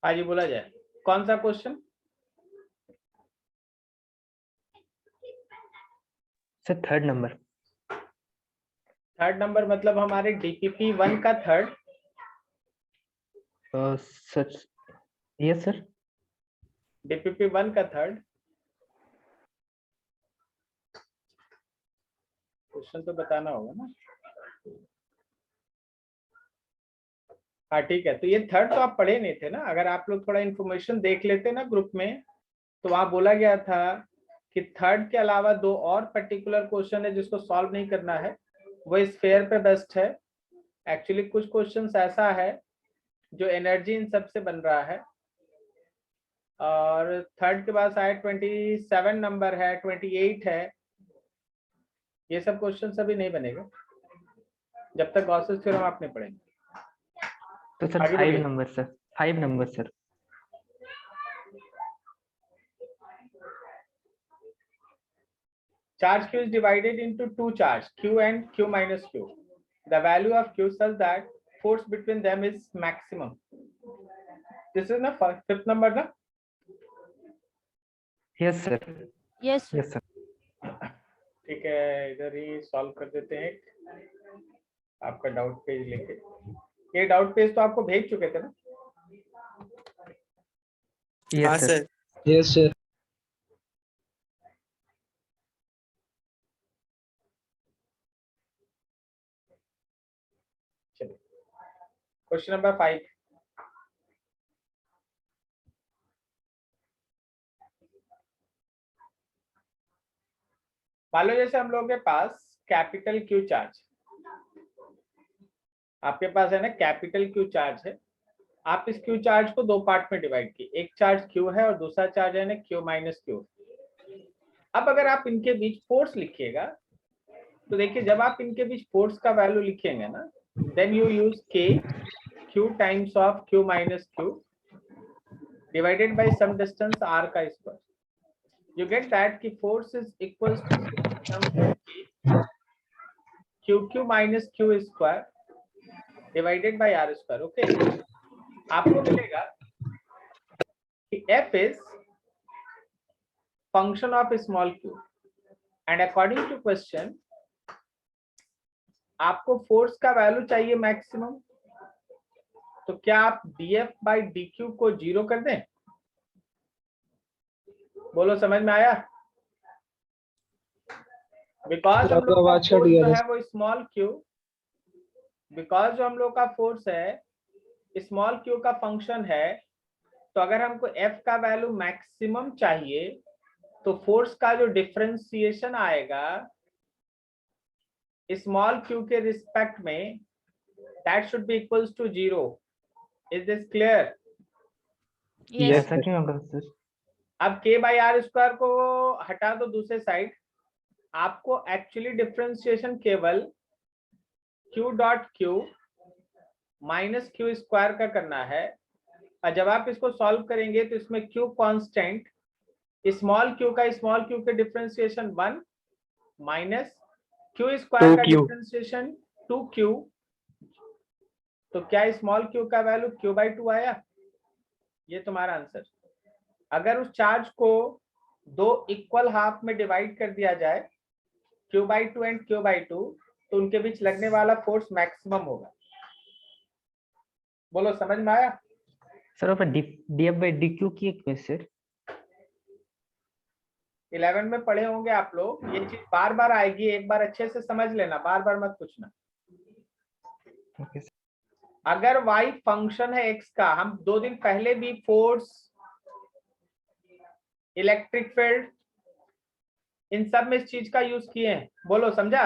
हाँ जी, बोला जाए। कौन सा question? Sir third number. Third number मतलब हमारे डीपीपी 1 का थर्ड। सच, यस सर। डीपीपी 1 का थर्ड क्वेश्चन तो बताना होगा ना। हाँ ठीक है, तो ये थर्ड तो आप पढ़े नहीं थे ना। अगर आप लोग थोड़ा इन्फॉर्मेशन देख लेते ना ग्रुप में, तो वहां बोला गया था कि थर्ड के अलावा दो और पर्टिकुलर क्वेश्चन है जिसको सॉल्व नहीं करना है, वो स्फीयर पे बेस्ड है। एक्चुअली कुछ क्वेश्चंस ऐसा है जो एनर्जी इन सब से बन रहा है। और थर्ड के बाद शायद 27 नंबर है, 28 है। ये सब क्वेश्चन अभी नहीं बनेगा जब तक गॉसेस थ्योरम आप नहीं पढ़ेंगे। तो सर आगे 5 बोलिए। Number sir, 5 number sir. Charge q is divided into two charge, q and q minus q. The value of q such that force between them is maximum. This is na fifth number na? Yes sir. Yes yes sir. ठीक है, इधर ही solve कर देते हैं आपका doubt page लेके। ये doubt page तो आपको भेज चुके थे ना? Yes sir. Yes sir. चलिए, क्वेश्चन नंबर 5। मान लो जैसे हम लोगों के पास कैपिटल क्यू चार्ज, आपके पास है ना कैपिटल क्यू चार्ज है। आप इस क्यू चार्ज को दो पार्ट में डिवाइड किए, एक चार्ज क्यू है और दूसरा चार्ज है ना क्यू माइनस क्यू। अब अगर आप इनके बीच फोर्स लिखिएगा तो देखिए, जब आप इनके बीच फोर्स का वैल्यू लिखेंगे ना, then you use K Q times of Q minus Q divided by some distance R का स्क्वायर। यू गेट दैट कि force is equals to Q Q minus Q square divided by R square. Okay, आपको मिलेगा कि F is function of small q and according to question आपको force का value चाहिए maximum. तो क्या आप dF by dq को जीरो कर दें? बोलो, समझ में आया? बिकॉज हम लोग का फोर्स जो है वो स्मॉल क्यू, बिकॉज जो हम लोग का फोर्स है स्मॉल क्यू का फंक्शन है, तो अगर हमको F का वैल्यू मैक्सिमम चाहिए तो फोर्स का जो डिफरेंशिएशन आएगा स्मॉल क्यू के रिस्पेक्ट में, that should be equals to zero. Is this clear? Yes sir. अब k बाई आर स्क्वायर को हटा दो दूसरे साइड, आपको एक्चुअली डिफरेंशिएशन केवल q dot Q minus Q square का करना है। और जब आप इसको सॉल्व करेंगे तो इसमें q कांस्टेंट, स्मॉल q का स्मॉल q के डिफरेंशिएशन 1 माइनस q स्क्वायर का डिफरेंशिएशन 2q। तो क्या स्मॉल q का वैल्यू q बाई 2 आया? ये तुम्हारा आंसर। अगर उस चार्ज को दो इक्वल हाफ में डिवाइड कर दिया जाए, q by 2 and q by 2, तो उनके बीच लगने वाला फोर्स मैक्सिमम होगा। बोलो, समझ में आया? सर ऊपर dF by dq की एक सर 11 में पढ़े होंगे आप लोग। ये चीज बार बार आएगी, एक बार अच्छे से समझ लेना, बार बार मत पूछना। Okay sir. अगर y फंक्शन है x का, हम 2 दिन पहले भी फोर्स, इलेक्ट्रिक फील्ड, इन सब में इस चीज का यूज किए हैं। बोलो, समझा?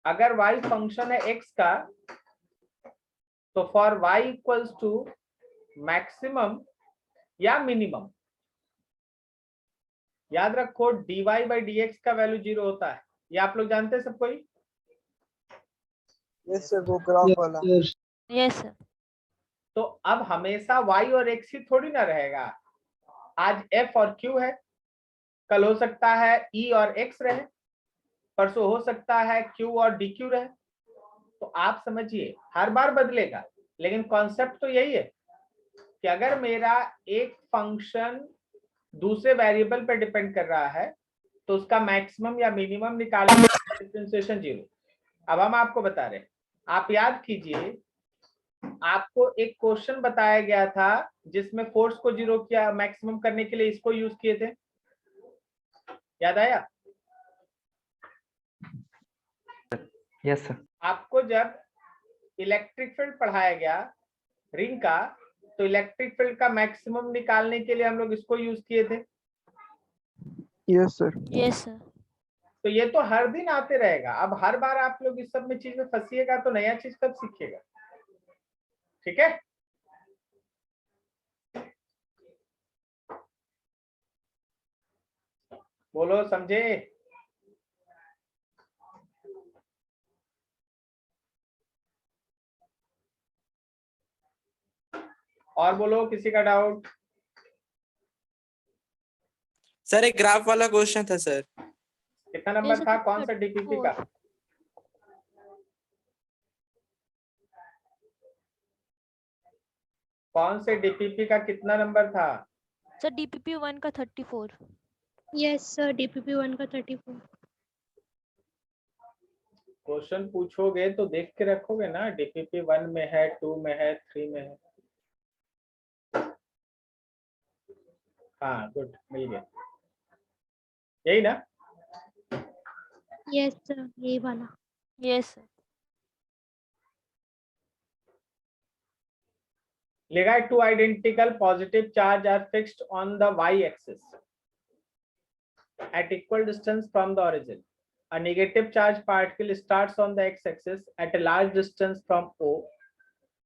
अगर y फंक्शन है x का, तो for y equals to maximum या मिनिमम, याद रखो dy बाई dx का वैल्यू जीरो होता है। ये आप लोग जानते हैं सब कोई? यस सर, वो ग्राफ वाला। Yes sir. तो अब हमेशा y और x ही थोड़ी ना रहेगा। आज f और q है, कल हो सकता है e और x रहे, परसों हो सकता है Q और DQ रहे। तो आप समझिए हर बार बदलेगा, लेकिन कॉन्सेप्ट तो यही है कि अगर मेरा एक फंक्शन दूसरे वेरिएबल पर डिपेंड कर रहा है तो उसका मैक्सिमम या मिनिमम निकालने डिफरेंशिएशन 0। अब हम आपको बता रहे हैं, आप याद कीजिए आपको एक क्वेश्चन बताया गया था जिसमें फोर्स को 0 किया, मैक्सिमम करने के लिए इसको यूज किए थे, याद आया? Yes sir. आपको जब इलेक्ट्रिक फील्ड पढ़ाया गया रिंग का, तो इलेक्ट्रिक फील्ड का मैक्सिमम निकालने के लिए हम लोग इसको यूज किए थे। Yes sir. Yes, sir. तो ये तो हर दिन आते रहेगा। अब हर बार आप लोग इस सब में चीज में फंसिएगा तो नया चीज कब सीखिएगा? ठीक है, बोलो समझे? और बोलो, किसी का डाउट? सर एक ग्राफ वाला क्वेश्चन था सर। कितना नंबर Yes, था? sir, कौन सा डीपीपी का? 34. कौन से डीपीपी का कितना नंबर था? Sir, DPP 1 का 34. यस सर, DPP 1 का 34। क्वेश्चन पूछोगे तो देख के रखोगे ना, डीपीपी 1 में है, 2 में है, 3 में है। हाँ गुड, मिल गया, यही ना? यस सर, यही वाला। Yes, sir. लेगा two identical positive charge are fixed on the y-axis at equal distance from the origin. A negative charge particle starts on the x-axis at a large distance from O,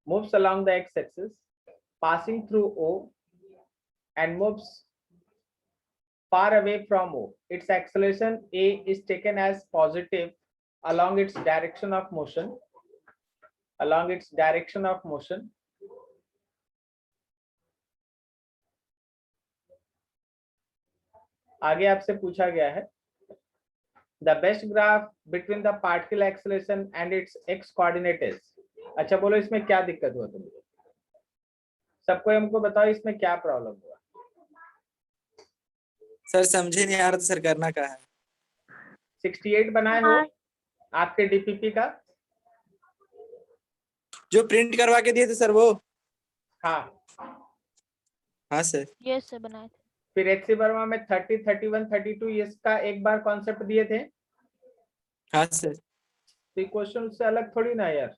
moves along the x-axis, passing through O, and moves far away from O. Its acceleration A is taken as positive along its direction of motion. Along its direction of motion. आगे आपसे पूछा गया है the best graph between the particle acceleration and it's x coordinate is. अच्छा बोलो, इसमें क्या दिक्कत हुआ तुमको? सबको हमको बताओ इसमें क्या प्रॉब्लम हुआ? सर समझे नहीं आ रहा था सर, करना क्या है? 68 बनाए हो आपके डीपीपी का? जो प्रिंट करवा के दिए थे सर वो? हाँ। हाँ सर। Yes, sir, बनाए थे। फिर एचसी वर्मा में 30, 31, 32 इसका एक बार कॉन्सेप्ट दिए थे। हाँ सर। तो ये क्वेश्चन उससे अलग थोड़ी ना यार,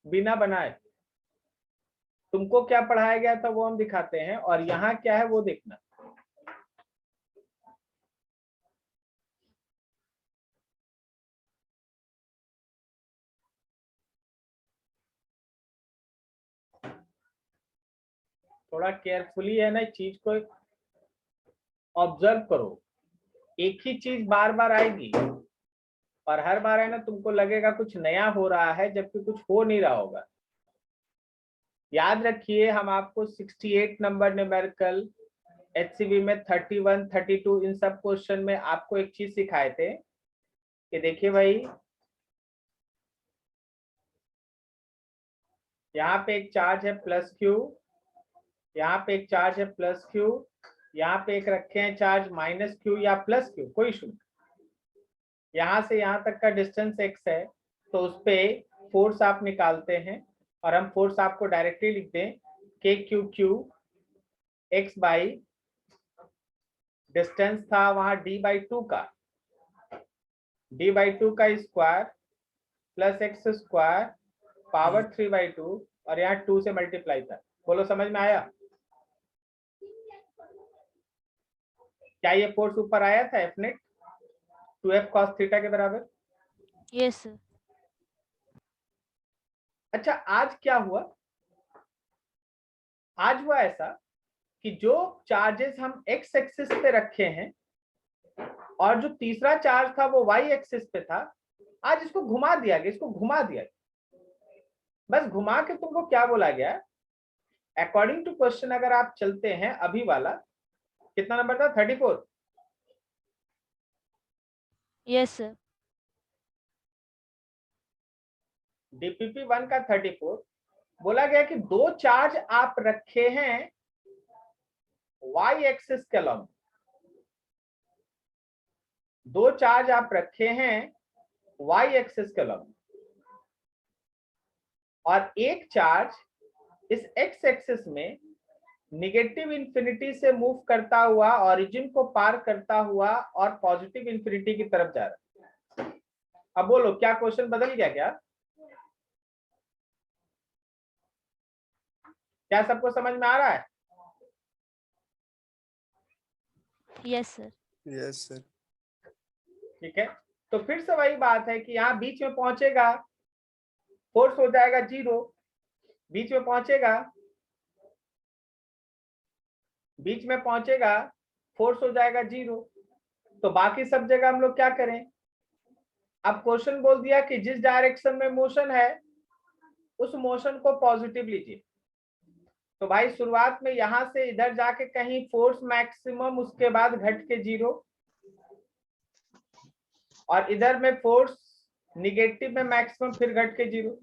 बिना बनाए। तुमको क्या पढ़ाया गया था वो हम दिखाते हैं, और यहाँ क्या है वो देखना। थोड़ा केयरफुली है ना चीज को ऑब्जर्व करो। एक ही चीज बार बार आएगी और हर बार है ना तुमको लगेगा कुछ नया हो रहा है जबकि कुछ हो नहीं रहा होगा। याद रखिए हम आपको 68 नंबर न्यूमेरिकल, एचसीवी में 31, 32 इन सब क्वेश्चन में आपको एक चीज सिखाए थे कि देखिए भाई यहाँ पे एक चार्ज है प्लस क्यू, यहाँ पे एक चार्ज है प्लस क्यू, यहाँ पे एक रखे हैं चार्ज माइनस क्यू या प्लस क्यू, कोई इशू नहीं। यहाँ से यहाँ तक का डिस्टेंस x है तो उस पे फोर्स आप निकालते हैं और हम फोर्स आपको डायरेक्टली लिख दें के Q Q x by distance था वहां d/2 का, d/2 का square plus x square power 3/2 और यहाँ 2 से मल्टीप्लाई था। बोलो समझ में आया? क्या ये फोर्स ऊपर आया था F net 2f cos theta के बराबर? Yes, sir. अच्छा आज क्या हुआ? आज हुआ ऐसा कि जो चार्जेस हम एक्स एक्सिस पे रखे हैं और जो तीसरा चार्ज था वो वाई एक्सिस पे था, आज इसको घुमा दिया गया, इसको घुमा दिया गया। बस घुमा के तुमको क्या बोला गया? अकॉर्डिंग टू क्वेश्चन अगर आप चलते हैं अभी वाला कितना नंबर था? 34। Yes sir. डीपीपी 1 का 34। बोला गया कि दो चार्ज आप रखे हैं वाई एक्सिस के लॉन्ग, दो चार्ज आप रखे हैं वाई एक्सिस के लॉन्ग, और एक चार्ज इस एक्स एक्सिस में निगेटिव इंफिनिटी से मूव करता हुआ ओरिजिन को पार करता हुआ और पॉजिटिव इंफिनिटी की तरफ जा रहा है। अब बोलो क्या क्वेश्चन बदल गया क्या? क्या सबको समझ में आ रहा है? Yes sir. Yes sir. ठीक है, तो फिर से वही बात है कि यहाँ बीच में पहुंचेगा फोर्स हो जाएगा 0, बीच में पहुंचेगा, बीच में पहुंचेगा फोर्स हो जाएगा 0। तो बाकी सब जगह हम लोग क्या करें? अब क्वेश्चन बोल दिया कि जिस डायरेक्शन में मोशन है उस मोशन को पॉजिटिव लीजिए। तो भाई शुरुआत में यहां से इधर जाके कहीं फोर्स मैक्सिमम, उसके बाद घट के 0, और इधर में फोर्स निगेटिव में मैक्सिमम, फिर घट के 0।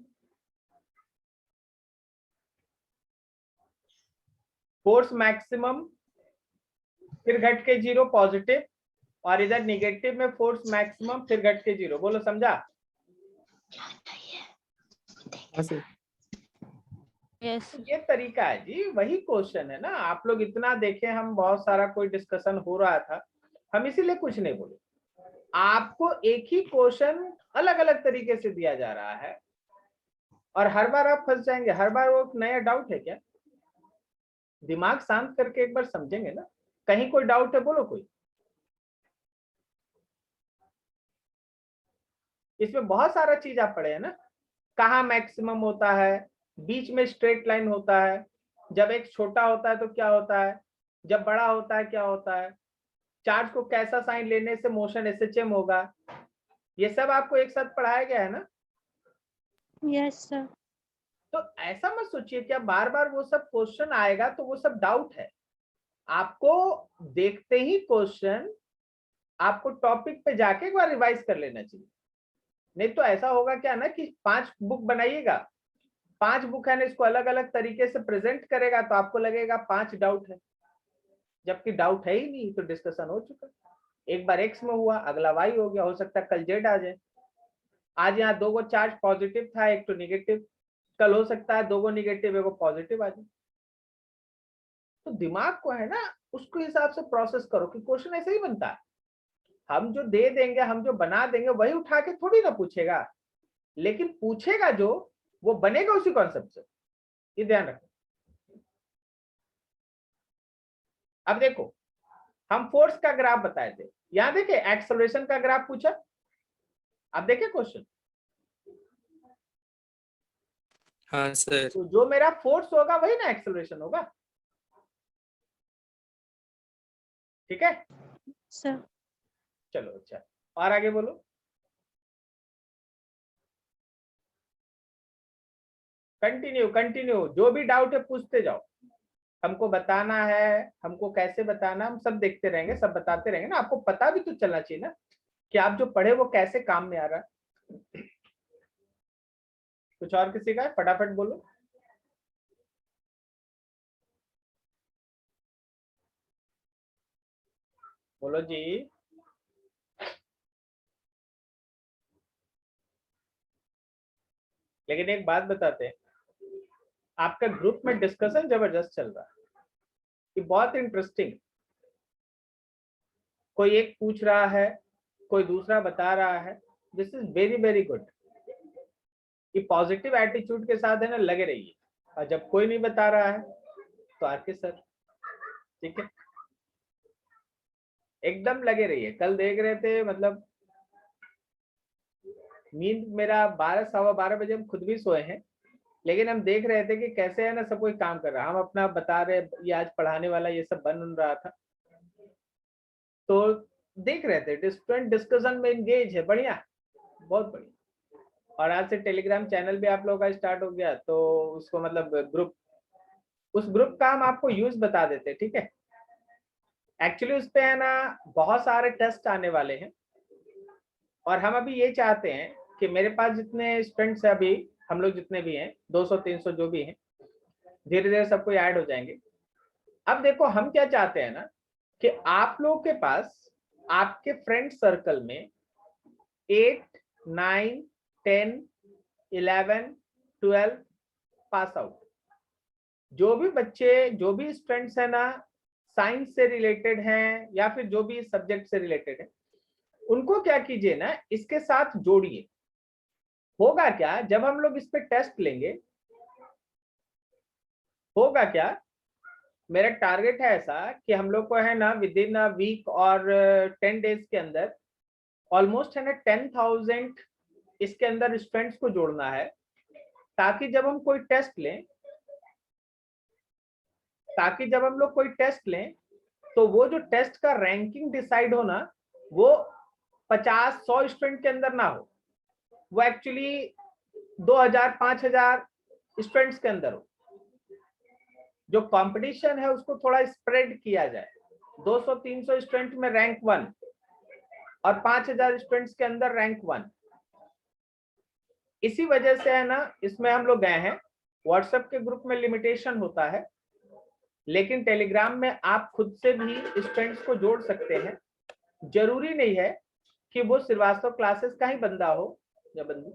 फोर्स मैक्सिमम फिर घट के 0 पॉजिटिव, और इधर निगेटिव में फोर्स मैक्सिमम फिर घट के 0। बोलो समझा? हाँ सर। यस ये तरीका है जी, वही क्वेश्चन है ना। आप लोग इतना देखे, हम बहुत सारा कोई डिस्कशन हो रहा था, हम इसीलिए कुछ नहीं बोले। आपको एक ही क्वेश्चन अलग अलग तरीके से दिया जा रहा है और हर बार आप फंस जाएंगे। हर बार वो नया डाउट है क्या? दिमाग शांत करके एक बार समझेंगे ना। कहीं कोई डाउट है? बोलो कोई। इसमें बहुत सारा चीज आप पढ़े हैं ना, कहाँ मैक्सिमम होता है, बीच में स्ट्रेट लाइन होता है, जब एक छोटा होता है तो क्या होता है, जब बड़ा होता है क्या होता है, चार्ज को कैसा साइन लेने से मोशन एसएचएम होगा, ये सब आपको एक साथ पढ़ाया गया है ना। Yes sir. तो ऐसा मत सोचिए कि अब बार बार वो सब क्वेश्चन आएगा तो वो सब डाउट है। आपको देखते ही क्वेश्चन, आपको टॉपिक पे जाके एक बार रिवाइज कर लेना चाहिए। नहीं तो ऐसा होगा क्या ना कि 5 बुक बनाइएगा, 5 बुक है ना, इसको अलग अलग तरीके से प्रेजेंट करेगा तो आपको लगेगा 5 डाउट है, जबकि डाउट है ही नहीं। तो डिस्कशन हो चुका, एक बार एक्स में हुआ, अगला वाई हो गया, हो सकता है कल जेड आ जाए। आज यहाँ 2 चार्ज पॉजिटिव था, एक तो निगेटिव, कल हो सकता है 2 निगेटिव, एक पॉजिटिव आ जाए। तो दिमाग को है ना उसके हिसाब से प्रोसेस करो कि क्वेश्चन ऐसे ही बनता है। हम जो दे देंगे, हम जो बना देंगे वही उठा के थोड़ी ना पूछेगा, लेकिन पूछेगा जो वो बनेगा उसी कॉन्सेप्ट से, ये ध्यान रखो। अब देखो, हम फोर्स का ग्राफ बताए थे, यहां देखे एक्सेलरेशन का ग्राफ पूछा। अब देखे क्वेश्चन, हाँ सर। तो जो मेरा फोर्स होगा वही ना एक्सेलरेशन होगा, ठीक है सर। चलो अच्छा, और आगे बोलो। कंटिन्यू कंटिन्यू, जो भी डाउट है पूछते जाओ। हमको बताना है, हमको कैसे बताना, हम सब देखते रहेंगे, सब बताते रहेंगे ना। आपको पता भी तो चलना चाहिए ना कि आप जो पढ़े वो कैसे काम में आ रहा है। कुछ और किसी का है? फटाफट बोलो। बोलो जी। लेकिन एक बात बताते हैं, आपका ग्रुप में डिस्कशन जबरदस्त चल रहा है, ये बहुत इंटरेस्टिंग। कोई एक पूछ रहा है, कोई दूसरा बता रहा है, this is very very good. कि पॉजिटिव एटीट्यूड के साथ है ना लगे रहिए, और जब कोई नहीं बता रहा है तो आके सर, ठीक है, एकदम लगे रहिए। कल देख रहे थे, मतलब नींद मेरा 12 सवा 12 बजे, हम खुद भी सोए हैं, लेकिन हम देख रहे थे कि कैसे है ना सब कोई काम कर रहा है। हम अपना बता रहे, ये आज पढ़ाने वाला ये सब बन रहा था, तो देख रहे थे स्टूडेंट डिस्कशन में एंगेज है, बढ़िया, बहुत बढ़िया। और आज से टेलीग्राम चैनल भी आप लोगों का स्टार्ट हो गया, तो उसको मतलब ग्रुप, उस ग्रुप का हम आपको यूज बता देते, ठीक है। एक्चुअली उस पे है ना बहुत सारे टेस्ट आने वाले हैं, और हम अभी ये चाहते हैं कि मेरे पास जितने स्टूडेंट्स है अभी, हम लोग जितने भी हैं 200-300 जो भी हैं, धीरे धीरे सबको ऐड हो जाएंगे। अब देखो हम क्या चाहते हैं ना कि आप लोगों के पास आपके फ्रेंड सर्कल में 8, 9, 10, 11, 12 पास आउट जो भी बच्चे, जो भी स्टूडेंट्स है ना साइंस से रिलेटेड हैं या फिर जो भी सब्जेक्ट से रिलेटेड है, उनको क्या कीजिए ना इसके साथ जोड़िए। होगा क्या जब हम लोग इस पे टेस्ट लेंगे, होगा क्या, मेरा टारगेट है ऐसा कि हम लोग को है ना विद इन अ वीक और 10 डेज के अंदर ऑलमोस्ट है ना 10,000 इसके अंदर स्टूडेंट्स को जोड़ना है, ताकि जब हम कोई टेस्ट लें, ताकि जब हम लोग कोई टेस्ट लें तो वो जो टेस्ट का रैंकिंग डिसाइड हो ना, वो 50-100 स्टूडेंट के अंदर ना हो, वो एक्चुअली 2,000-5,000 स्टूडेंट्स के अंदर हो। जो कंपटीशन है उसको थोड़ा स्प्रेड किया जाए, 200-300 स्टूडेंट में रैंक 1 और 5,000 स्टूडेंट्स के अंदर रैंक 1। इसी वजह से है ना इसमें हम लोग गए हैं। व्हाट्सएप के ग्रुप में लिमिटेशन होता है, लेकिन टेलीग्राम में आप खुद से भी स्टूडेंट्स को जोड़ सकते हैं। जरूरी नहीं है कि वो श्रीवास्तव क्लासेस का ही बंदा हो या बंदी,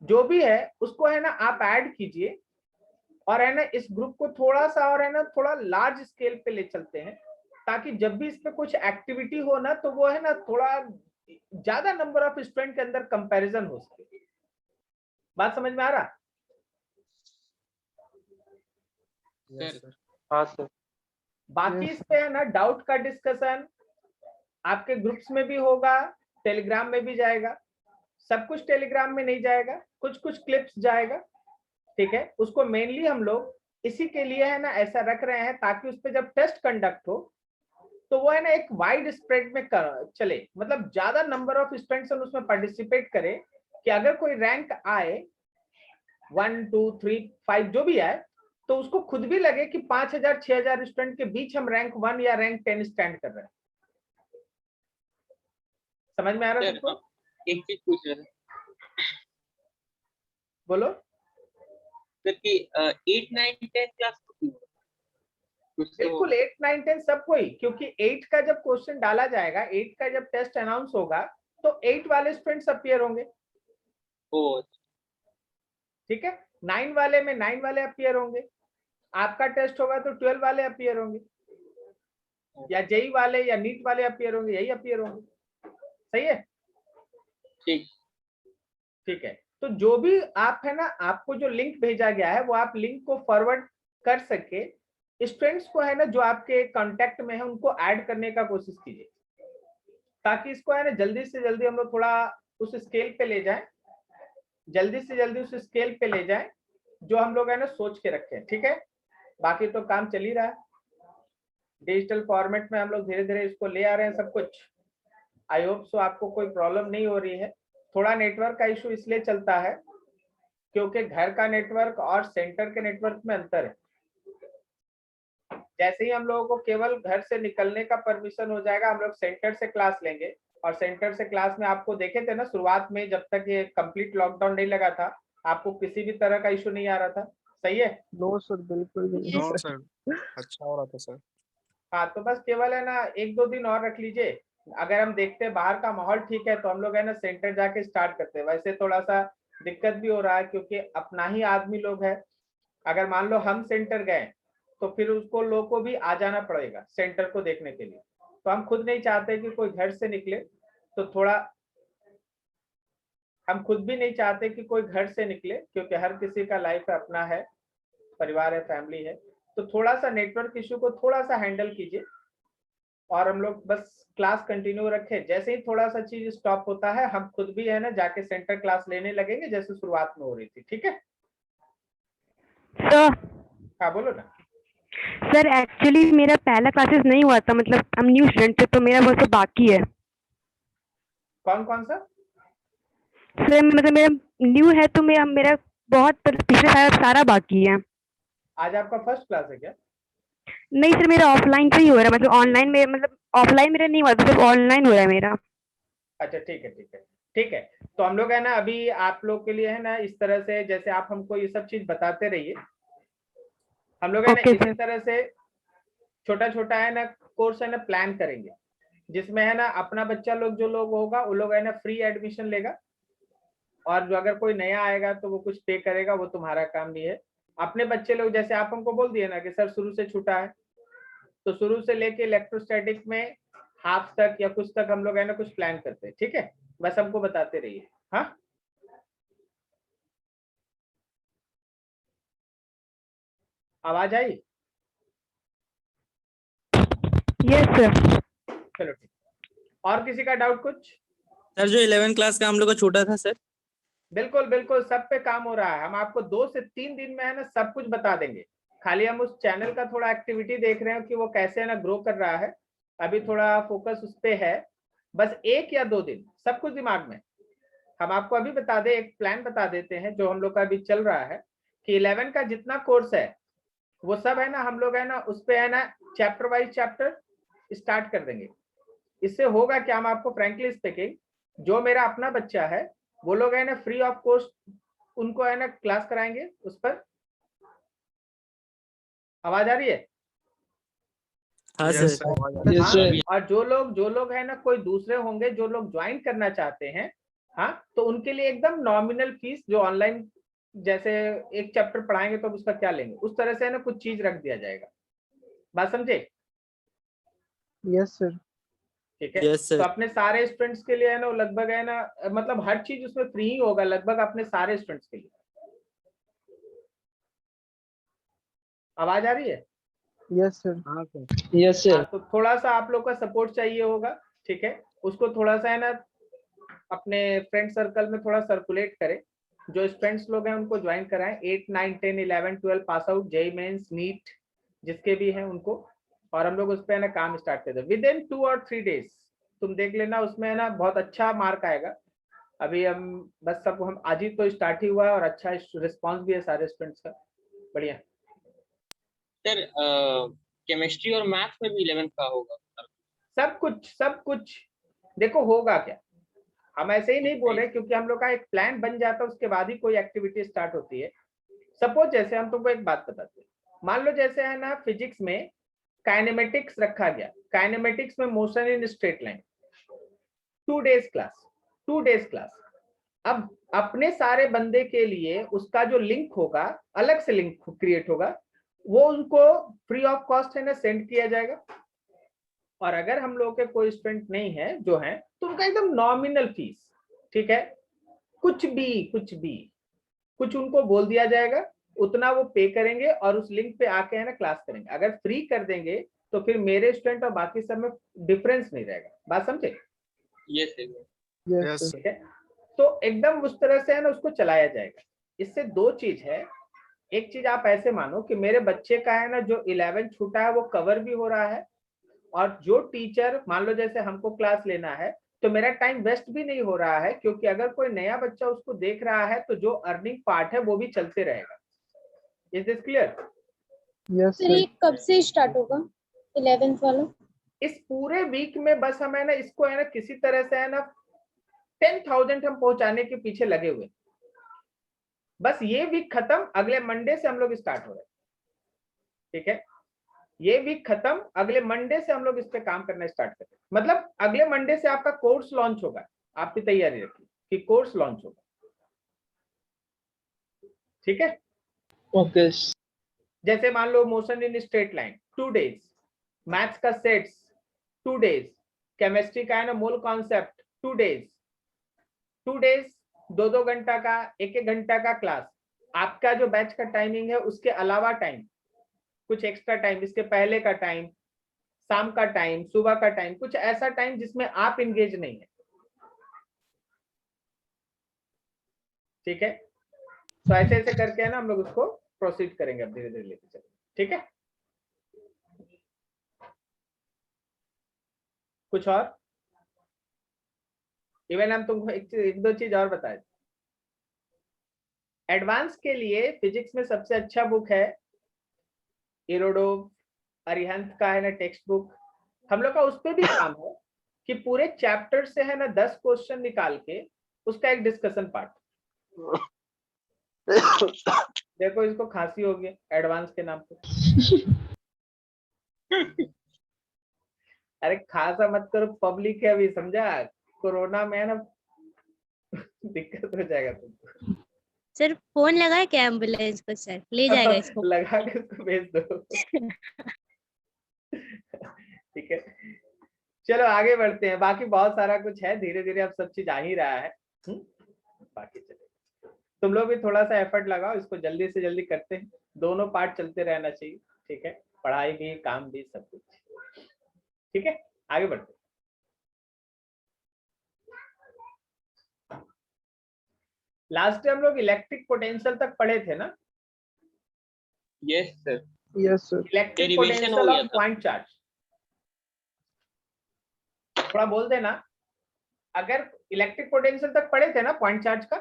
जो भी है उसको है ना आप ऐड कीजिए, और है ना इस ग्रुप को थोड़ा सा और है ना थोड़ा लार्ज स्केल पे ले चलते हैं, ताकि जब भी इस पे कुछ एक्टिविटी हो ना तो वो है ना थोड़ा ज्यादा नंबर ऑफ स्टूडेंट के अंदर कंपैरिजन हो सके। बात समझ में आ रहा? हाँ सर। बाकी इस पे है ना डाउट का डिस्कशन आपके ग्रुप्स में भी होगा, टेलीग्राम में भी जाएगा। सब कुछ टेलीग्राम में नहीं जाएगा, कुछ कुछ क्लिप्स जाएगा, ठीक है। उसको मेनली हम लोग इसी के लिए है ना ऐसा रख रहे हैं, ताकि उस पर जब टेस्ट कंडक्ट हो तो वो है ना एक वाइड स्प्रेड में चले, मतलब ज्यादा नंबर ऑफ स्टूडेंट्स उसमें पार्टिसिपेट करें, कि अगर कोई रैंक आए 1, 2, 3, 5 जो भी आए, तो उसको खुद भी लगे कि 5,000-6,000 स्टूडेंट के बीच हम रैंक 1 या रैंक 10 स्टैंड कर रहे हैं। समझ में आ रहा है सबको? एक चीज पूछ रहा था बोलो। सर कि 8, 9, 10 क्लास बिल्कुल 8, 9, 10 सबको ही, क्योंकि 8 का जब क्वेश्चन डाला जाएगा, 8 का जब टेस्ट अनाउंस होगा तो 8 वाले स्टूडेंट्स अपीयर होंगे, ओ ठीक है। 9 वाले में 9 वाले अपीयर होंगे, आपका टेस्ट होगा तो 12 वाले अपीयर होंगे, या जेई वाले या नीट वाले अपीयर होंगे, यही अपीयर होंगे। सही है? ठीक ठीक है। तो जो भी आप है ना, आपको जो लिंक भेजा गया है वो आप लिंक को फॉरवर्ड कर सके, स्टूडेंट्स को है ना जो आपके कांटेक्ट में है उनको ऐड करने का कोशिश कीजिए, ताकि इसको है ना जल्दी से जल्दी हम लोग थोड़ा उस स्केल पे ले जाएं, जल्दी से जल्दी उस स्केल पे ले जाएं जो हम लोग है ना सोच के रखे हैं, ठीक है। बाकी तो काम चल ही रहा है, डिजिटल फॉर्मेट में हम लोग धीरे धीरे इसको ले आ रहे हैं सब कुछ। आई होप सो आपको कोई प्रॉब्लम नहीं हो रही है। थोड़ा नेटवर्क का इशू इसलिए चलता है क्योंकि घर का नेटवर्क और सेंटर के नेटवर्क में अंतर है। जैसे ही हम लोगों को केवल घर से निकलने का परमिशन हो जाएगा, हम लोग सेंटर से क्लास लेंगे, और सेंटर से क्लास में आपको देखे थे ना शुरुआत में, जब तक ये कंप्लीट लॉकडाउन नहीं लगा था, आपको किसी भी तरह का इशू नहीं आ रहा था। सही है? नो सर, बिल्कुल भी नहीं नो सर। सर, अच्छा हो रहा था सर। हाँ, तो बस केवल है ना 1-2 दिन और रख लीजिए। अगर हम देखते हैं बाहर का माहौल ठीक है तो हम लोग है ना सेंटर जाके स्टार्ट करते हैं। वैसे थोड़ा सा दिक्कत भी हो रहा है क्योंकि अपना ही आदमी लोग है। अगर मान लो हम सेंटर गए तो फिर उसको लोग को भी आ जाना पड़ेगा सेंटर को देखने के लिए, तो हम खुद नहीं चाहते कि कोई घर से निकले, तो थोड़ा हम खुद भी नहीं चाहते कि कोई घर से निकले, क्योंकि हर किसी का लाइफ अपना है, परिवार है, फैमिली है। तो थोड़ा सा नेटवर्क इशू को थोड़ा सा हैंडल कीजिए, और हम लोग बस क्लास कंटिन्यू रखें। जैसे ही थोड़ा सा चीज स्टॉप होता है, हम खुद भी है ना जाके सेंटर क्लास लेने लगेंगे, जैसे शुरुआत में हो रही थी, ठीक है। सर हाँ बोलो ना। सर एक्चुअली मेरा पहला क्लासेस नहीं हुआ था, मतलब हम न्यू स्टूडेंट थे, तो मेरा वो सब बाकी है। कौन कौन सा? सर मतलब मेरा न्यू है तो मेरा बहुत पिछले सारा बाकी है। आज आपका फर्स्ट क्लास है क्या? नहीं सर, मेरा ऑफलाइन से ही हो रहा है, मतलब ऑनलाइन में, मतलब ऑफलाइन मेरा नहीं हुआ, सिर्फ ऑनलाइन हो रहा है मेरा। अच्छा ठीक है ठीक है ठीक है। तो हम लोग है ना अभी आप लोग के लिए है ना इस तरह से, जैसे आप हमको ये सब चीज बताते रहिए, हम लोग है ना ओके इसी सर। तरह से छोटा छोटा है ना कोर्स है ना प्लान करेंगे, जिसमें है ना अपना बच्चा लोग जो लोग होगा वो लोग है ना फ्री एडमिशन लेगा, और जो अगर कोई नया आएगा तो वो कुछ पे करेगा, वो तुम्हारा काम नहीं है। अपने बच्चे लोग जैसे आप हमको बोल दिए ना कि सर शुरू से छूटा है, तो शुरू से लेके इलेक्ट्रोस्टैटिक में हाफ तक या कुछ तक हम लोग है ना कुछ प्लान करते हैं, ठीक है, बस हमको बताते रहिए। हाँ आवाज आई? Yes sir. चलो ठीक। और किसी का डाउट कुछ? सर जो 11 क्लास का हम लोग का छोटा था सर। बिल्कुल बिल्कुल, सब पे काम हो रहा है, हम आपको 2 से 3 दिन में है ना सब कुछ बता देंगे। खाली हम उस चैनल का थोड़ा एक्टिविटी देख रहे हैं कि वो कैसे है ना ग्रो कर रहा है, अभी थोड़ा फोकस उस पे है। बस 1 या 2 दिन सब कुछ दिमाग में। हम आपको अभी बता दें, एक प्लान बता देते हैं जो हम लोग का अभी चल रहा है कि 11 का जितना कोर्स है वो सब है ना हम लोग है ना उस पे है ना चैप्टर वाइज चैप्टर स्टार्ट कर देंगे। इससे होगा क्या, हम आपको फ्रैंकली स्पीकिंग, जो मेरा अपना बच्चा है वो लोग है ना फ्री ऑफ कॉस्ट उनको है ना क्लास कराएंगे उस पर। आवाज आ रही है? हाँ Yes, सर। sir. Yes, हाँ, sir. और जो लोग है ना कोई दूसरे होंगे जो लोग ज्वाइन करना चाहते हैं, हाँ, तो उनके लिए एकदम नॉमिनल फीस, जो ऑनलाइन जैसे एक चैप्टर पढ़ाएंगे तो उसका क्या लेंगे, उस तरह से है ना कुछ चीज रख दिया जाएगा। बात समझे? Yes, sir. ठीक है। यस तो सर। अपने सारे स्टूडेंट्स के लिए है ना वो लगभग है ना, मतलब हर चीज उसमें फ्री ही होगा लगभग अपने सारे स्टूडेंट्स के लिए। आवाज आ रही है? Yes, sir. Yes, हाँ, sir. तो थोड़ा सा आप लोग का सपोर्ट चाहिए होगा, ठीक है, उसको थोड़ा सा है ना अपने फ्रेंड सर्कल में थोड़ा सर्कुलेट करें, जो स्टूडेंट्स लोग हैं उनको ज्वाइन कराएं, 8 9 10 11 12 pass out, JEE mains NEET जिसके भी हैं उनको, और हम लोग उस पर है ना काम स्टार्ट कर दें विद इन 2 और 3 डेज। तुम देख लेना उसमें है ना बहुत अच्छा मार्क आएगा। अभी हम बस सब हम आज ही तो स्टार्ट ही हुआ है और अच्छा रिस्पांस भी है सारे स्टूडेंट्स का, बढ़िया। सर केमिस्ट्री और मैथ्स में भी 11 का होगा? सब कुछ देखो होगा क्या, हम ऐसे ही नहीं बोल रहे, क्योंकि हम लोग का एक प्लान बन जाता है उसके बाद ही कोई एक्टिविटी स्टार्ट होती है। सपोज जैसे हम तुमको एक बात बताते हैं, मान लो जैसे है ना फिजिक्स में काइनेमेटिक्स रखा गया, काइनेमेटिक्स में motion in straight line, 2 days class. अब अपने सारे बंदे के लिए उसका जो लिंक होगा, अलग से लिंक क्रिएट होगा, वो उनको फ्री ऑफ कॉस्ट है ना सेंड किया जाएगा। और अगर हम लोग के कोई स्टूडेंट नहीं है जो है तो उनका एकदम नॉमिनल फीस, ठीक है, कुछ उनको बोल दिया जाएगा, उतना वो पे करेंगे और उस लिंक पे आके है ना क्लास करेंगे। अगर फ्री कर देंगे तो फिर मेरे स्टूडेंट और बाकी सब में डिफरेंस नहीं रहेगा। बात समझे? Yes, sir. Yes, Yes, sir. sir. ठीक है, तो एकदम उस तरह से है ना उसको चलाया जाएगा। इससे 2 चीज है, एक चीज आप ऐसे मानो कि मेरे बच्चे का है ना जो 11 छूटा है वो कवर भी हो रहा है, और जो टीचर मान लो जैसे हमको क्लास लेना है तो मेरा टाइम वेस्ट भी नहीं हो रहा है, क्योंकि अगर कोई नया बच्चा उसको देख रहा है तो जो अर्निंग पार्ट है वो भी चलते रहेगा। Is this clear? Yes, sir sir. ये कब से स्टार्ट होगा 11th वाला? इस पूरे वीक में बस हम है ना इसको है ना किसी तरह से है ना 10,000 हम पहुंचाने के पीछे लगे हुए। बस ये वीक खत्म, अगले मंडे से हम लोग स्टार्ट हो रहे हैं, ठीक है, ये वीक खत्म, अगले मंडे से हम लोग इस पे काम करना स्टार्ट करें। मतलब अगले मंडे से आपका कोर्स लॉन्च होगा, आपकी तैयारी रखिए कि कोर्स लॉन्च होगा, ठीक है। Okay. जैसे मान लो motion in straight line 2 days, maths का सेट्स 2 डेज, केमिस्ट्री का है ना मोल कॉन्सेप्ट 2 डेज, 2 डेज 2-2 घंटा का, 1-1 घंटा का क्लास। आपका जो बैच का टाइमिंग है उसके अलावा टाइम, कुछ एक्स्ट्रा टाइम, इसके पहले का टाइम, शाम का टाइम, सुबह का टाइम, कुछ ऐसा टाइम जिसमें आप इंगेज नहीं है, ठीक है। तो ऐसे ऐसे करके है ना हम लोग उसको प्रोसीड करेंगे, अब धीरे धीरे लेते चलेंगे, ठीक है। कुछ और? इवन हम तुमको एक दो चीज और बताए। एडवांस के लिए फिजिक्स में सबसे अच्छा बुक है इरोडोव, अरिहंत का है ना टेक्स्ट बुक, हम लोग का उस पे भी काम है कि पूरे चैप्टर से है ना 10 क्वेश्चन निकाल के उसका एक डिस्कशन पार्ट। देखो इसको खांसी हो गई एडवांस के नाम पे। अरे खासा मत करो, पब्लिक है अभी, समझा? कोरोना में है ना दिक्कत हो जाएगा तुमको। सर फोन लगा है क्या एम्बुलेंस को? सर ले जाएगा इसको। लगा के इसको भेज दो। ठीक है, चलो आगे बढ़ते हैं। बाकी बहुत सारा कुछ है, धीरे धीरे अब सब चीज आ ही रहा है। बाकी चले, तुम लोग भी थोड़ा सा एफर्ट लगाओ, इसको जल्दी से जल्दी करते हैं। दोनों पार्ट चलते रहना चाहिए, ठीक है, पढ़ाई भी काम भी सब कुछ। ठीक है, आगे बढ़ते हैं। लास्ट टाइम हम लोग इलेक्ट्रिक पोटेंशियल तक पढ़े थे ना? Yes sir. Yes, sir. Electric ये revision पोटेंशियल हो गया ऑफ था। पॉइंट चार्ज, थोड़ा बोल देना। अगर इलेक्ट्रिक पोटेंशियल तक पढ़े थे ना पॉइंट चार्ज का?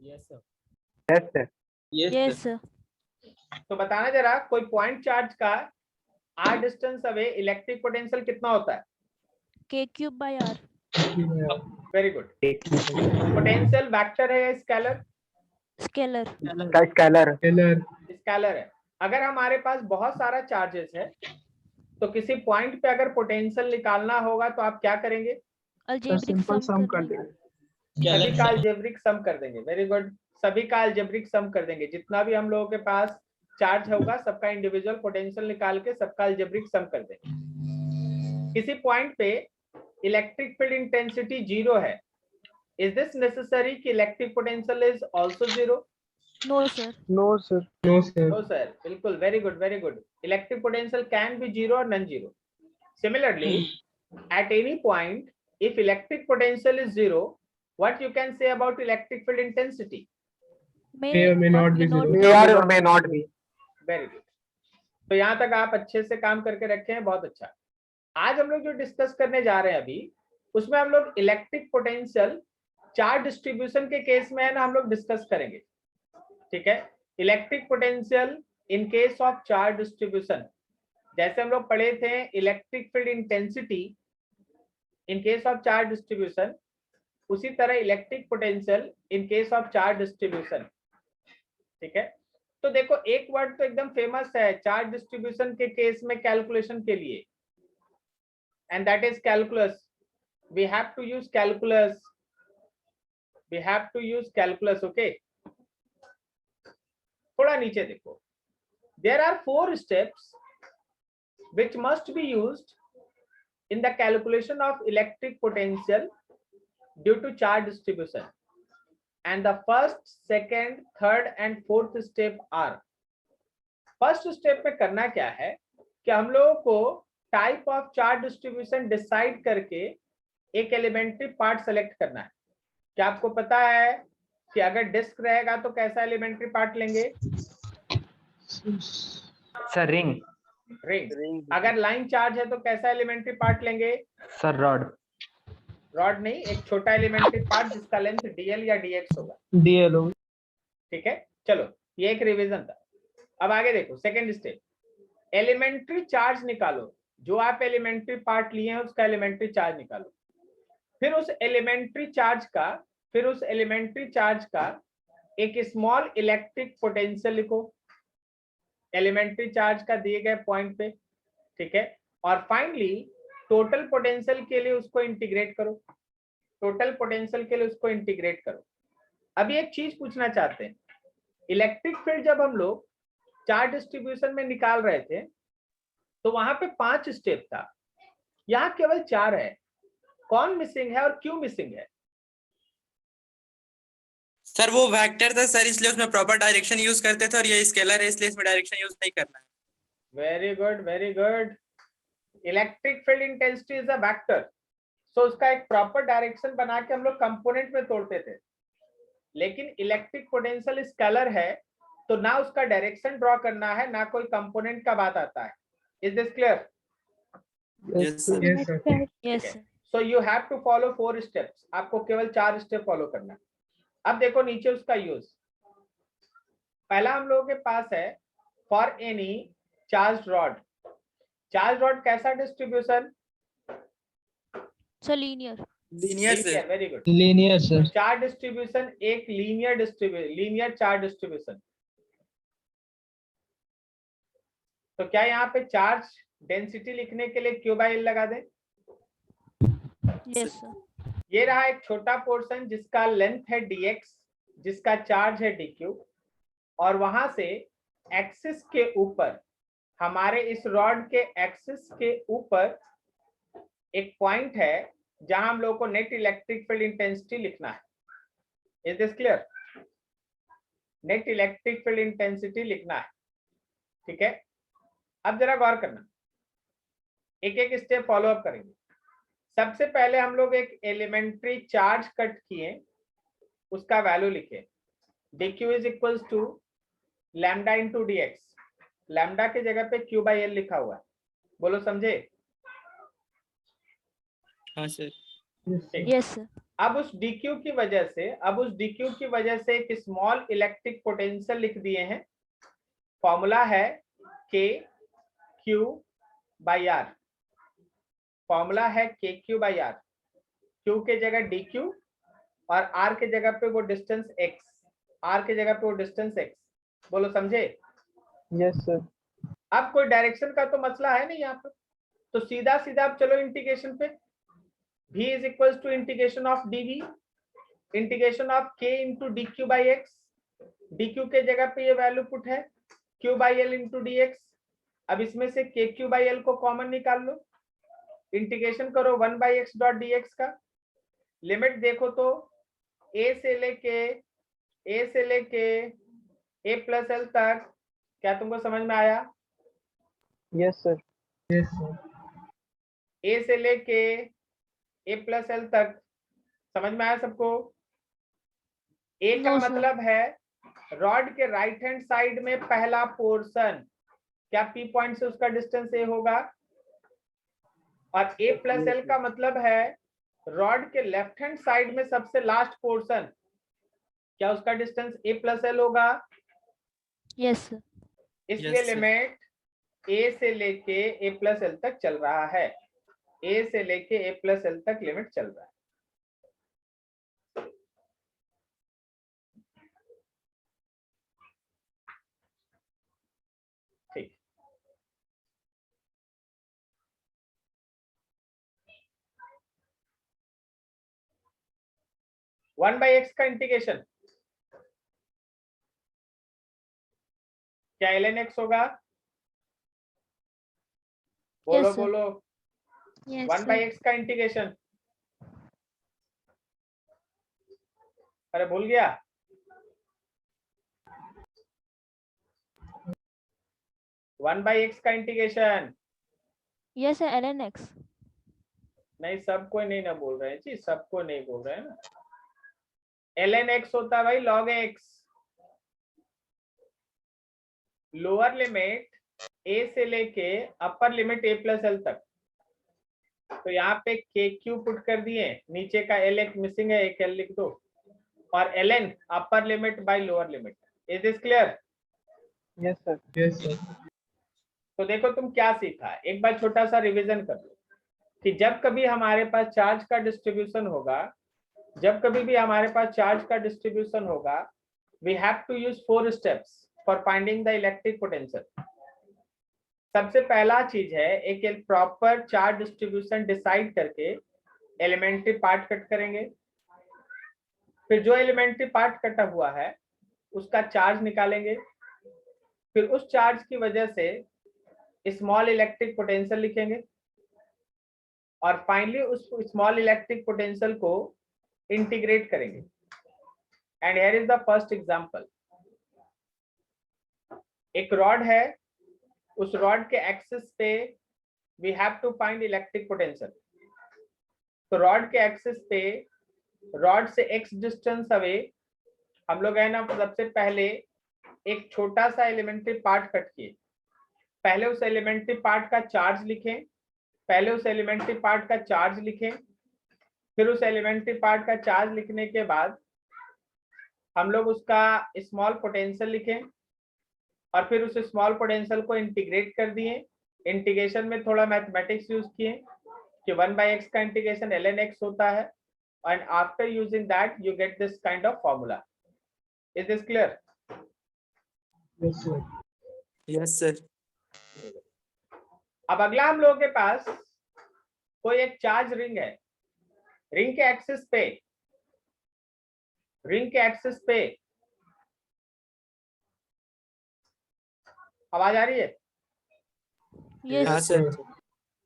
Yes sir. Yes, sir. Yes yes sir. Sir. तो बताना जरा, कोई पॉइंट चार्ज का r distance away electric potential कितना होता है? k³/r। Very good. Potential vector है या स्केलर? स्केलर। स्केलर है। अगर हमारे पास बहुत सारा चार्जेस है तो किसी पॉइंट पे अगर पोटेंशियल निकालना होगा तो आप क्या करेंगे? अलजेब्रिक simple सम sum कर कर देंगे। सभी का अलजेब्रिक सम कर देंगे। वेरी गुड, सभी का अलजेब्रिक सम कर देंगे। जितना भी हम लोगों के पास चार्ज होगा सबका इंडिविजुअल पोटेंशियल निकाल के सबका अलजेब्रिक सम कर देंगे। किसी पॉइंट पे इलेक्ट्रिक फील्ड इंटेंसिटी 0 है, इज दिस नेसेसरी कि electric potential is also 0? No sir. No, sir. No sir, बिल्कुल, very good very good. Electric potential can be 0 और non 0। Similarly at any point if electric potential is 0, what you can say about electric field intensity? may may not be zero. may not be। Very good. तो यहाँ तक आप अच्छे से काम करके रखे हैं, बहुत अच्छा। आज हम लोग जो डिस्कस करने जा रहे हैं अभी, उसमें हम लोग इलेक्ट्रिक पोटेंशियल चार्ज डिस्ट्रीब्यूशन के केस में है ना हम लोग डिस्कस करेंगे। ठीक है, electric potential in case of charge distribution, जैसे हम लोग पढ़े थे electric field intensity in case of charge distribution, उसी तरह electric potential in case of charge distribution. ठीक है, तो देखो एक वर्ड तो एकदम फेमस है चार्ज डिस्ट्रीब्यूशन के केस में कैलकुलेशन के लिए, and that is calculus. We have to use calculus, we have to use calculus. Okay, थोड़ा नीचे देखो, there are 4 steps which must be used in the calculation of electric potential due to charge distribution, and the first, second, third and fourth step are। First step में करना क्या है कि हम लोगों को type of charge distribution decide करके एक एलिमेंट्री पार्ट सेलेक्ट करना है। क्या आपको पता है कि अगर डिस्क रहेगा तो कैसा एलिमेंट्री पार्ट लेंगे? Sir ring. रिंग। अगर लाइन चार्ज है तो कैसा एलिमेंट्री पार्ट लेंगे? Sir rod. रॉड नहीं, एक छोटा एलिमेंट्री पार्ट जिसका लेंथ dl या dx होगा। DL. ठीक है, चलो ये एक रिवीजन था। अब आगे देखो, सेकंड स्टेप, एलिमेंट्री चार्ज निकालो। जो आप एलिमेंट्री पार्ट लिए हैं उसका एलिमेंट्री चार्ज निकालो। फिर उस एलिमेंट्री चार्ज का एक स्मॉल इलेक्ट्रिक पोटेंशियल लिखो एलिमेंट्री चार्ज का दिए गए पॉइंट पे। ठीक है, और फाइनली टोटल पोटेंशियल के लिए उसको इंटीग्रेट करो। टोटल पोटेंशियल के लिए उसको इंटीग्रेट करो। अभी एक चीज पूछना चाहते हैं, इलेक्ट्रिक फील्ड जब हम लोग चार्ज डिस्ट्रीब्यूशन में निकाल रहे थे तो वहां पे 5 स्टेप था, यहाँ केवल 4 है। कौन मिसिंग है और क्यों मिसिंग है? सर वो वेक्टर था सर, इसलिए उसमें प्रॉपर डायरेक्शन यूज करते थे, और ये स्केलर है इसलिए इसमें डायरेक्शन यूज नहीं करना है। Very good very good. Electric field intensity is a vector, so उसका एक प्रॉपर डायरेक्शन बना के हम लोग कंपोनेंट में तोड़ते थे। लेकिन इलेक्ट्रिक पोटेंशियल स्केलर है तो ना उसका डायरेक्शन ड्रॉ करना है ना कोई कंपोनेंट का बात आता है। Is this clear? Yes, sir. Yes sir. So you have to follow 4 steps. आपको केवल 4 स्टेप फॉलो करना है। अब देखो नीचे उसका यूज, पहला हम लोगों के पास है for any charge rod. Charge rod कैसा डिस्ट्रीब्यूशन? Sir linear. लीनियर से very good. Linear, sir. Charge distribution एक लीनियर चार्ज डिस्ट्रीब्यूशन। तो क्या यहाँ पे चार्ज डेंसिटी लिखने के लिए Q by L लगा दें? Yes sir. ये रहा एक छोटा पोर्शन जिसका लेंथ है dx, जिसका चार्ज है dq, और वहां से एक्सिस के ऊपर, हमारे इस रॉड के एक्सिस के ऊपर एक पॉइंट है जहां हम लोग को नेट इलेक्ट्रिक फील्ड इंटेंसिटी लिखना है। Is this clear? Net electric field intensity लिखना है, ठीक है। अब जरा गौर करना, एक एक स्टेप फॉलो अप करेंगे। सबसे पहले हम लोग एक एलिमेंट्री चार्ज कट किए, उसका वैल्यू लिखे। dq is equals to lambda into dx। Lambda की जगह पे Q by L लिखा हुआ है, बोलो समझे? हाँ सर। Yes sir. अब उस dq की वजह से एक स्मॉल इलेक्ट्रिक पोटेंशियल लिख दिए हैं। फॉर्मूला है k q by r। Formula है k q by r। q के जगह dq और r के जगह पे वो डिस्टेंस x। बोलो समझे? Yes, sir. अब कोई डायरेक्शन का तो मसला है नहीं यहाँ पर, तो सीधा सीधा आप चलो इंटीग्रेशन पे। v is equals to integration of dv integration of k into dq by x। dq के जगह पे ये वैल्यू पुट है q by l into dx। अब इसमें से k q बाई l को कॉमन निकाल लो, इंटीग्रेशन करो 1 बाई x डॉट dx का। लिमिट देखो तो a से लेके a प्लस l तक, क्या तुमको समझ में आया? Yes, sir. a से लेके a प्लस l तक समझ में आया सबको? a का No, sir. मतलब है रॉड के राइट हैंड साइड में पहला पोर्शन, क्या p पॉइंट से उसका डिस्टेंस a होगा, और a प्लस l का मतलब है रॉड के लेफ्ट हैंड साइड में सबसे लास्ट पोर्शन, क्या उसका डिस्टेंस a प्लस l होगा? Yes sir. इसलिए Yes, sir. लिमिट a से लेके a प्लस l तक चल रहा है। a से लेके a प्लस l तक लिमिट चल रहा है। ठीक, वन बाई एक्स का इंटीग्रेशन क्या ln x होगा? बोलो Yes, sir. बोलो। Yes, 1 by sir. एक्स का इंटीग्रेशन, अरे भूल गया? वन बाई एक्स का integration, yes sir ln x। नहीं सबको नहीं ना बोल रहे हैं जी, सबको नहीं बोल रहे हैं ना। ln x होता है भाई log x। Lower limit a से लेके upper limit a plus l तक, तो यहाँ पे k q पुट कर दिए, नीचे का l एक मिसिंग है, एक l लिख दो, और ln upper limit by lower limit. Is this clear? Yes, sir. Yes, sir. तो देखो तुम क्या सीखा, एक बार छोटा सा रिवीजन कर लो कि जब कभी हमारे पास चार्ज का डिस्ट्रीब्यूशन होगा, we have to use 4 steps for finding the electric potential। सबसे पहला चीज है एक प्रॉपर चार्ज डिस्ट्रीब्यूशन डिसाइड करके एलिमेंट्री पार्ट कट करेंगे, फिर जो एलिमेंट्री पार्ट कटा हुआ है उसका चार्ज निकालेंगे, फिर उस चार्ज की वजह से स्मॉल इलेक्ट्रिक पोटेंशियल लिखेंगे, और फाइनली उस स्मॉल इलेक्ट्रिक पोटेंशियल को इंटीग्रेट करेंगे। And here is the first example. एक रॉड है, उस रॉड के एक्सिस पे we have to find electric potential. तो रॉड के एक्सिस पे रॉड से x डिस्टेंस अवे हम लोग है ना, सबसे पहले एक छोटा सा एलिमेंट्री पार्ट कट किए, पहले उस एलिमेंट्री पार्ट का चार्ज लिखें, फिर उस एलिमेंट्री पार्ट का चार्ज लिखने के बाद हम लोग उसका स्मॉल पोटेंशियल लिखें, और फिर उस स्मॉल पोटेंशियल को इंटीग्रेट कर दिए। इंटीग्रेशन में थोड़ा मैथमेटिक्स यूज किए कि 1/x का इंटीग्रेशन ln x होता है, and after using that you get this kind of formula. Is this clear? Yes, sir. Yes sir. अब अगला हम लोगों के पास कोई एक चार्ज रिंग है। रिंग के एक्सिस पे आवाज आ रही है? Yes. हाँ सर।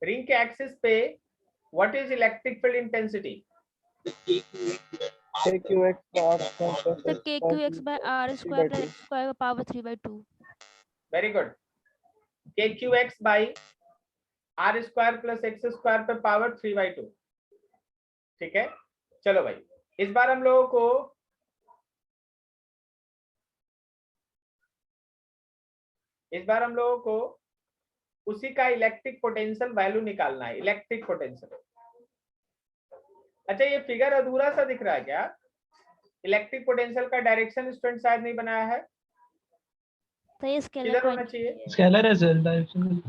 रिंग के एक्सिस पे what is electric field intensity? KQX R square plus The X KQX by R square plus 3/2. X square power 3/2. Very good. KQX by R square plus X square पे power 3/2। ठीक है, चलो भाई इस बार हम लोगों को उसी का इलेक्ट्रिक पोटेंशियल वैल्यू निकालना है। Electric potential. अच्छा, ये फिगर अधूरा सा दिख रहा है क्या? इलेक्ट्रिक पोटेंशियल का डायरेक्शन स्टूडेंट शायद नहीं बनाया है। तो ये स्केलर किधर होना पॉइंट चाहिए? Scalar है sir, direction.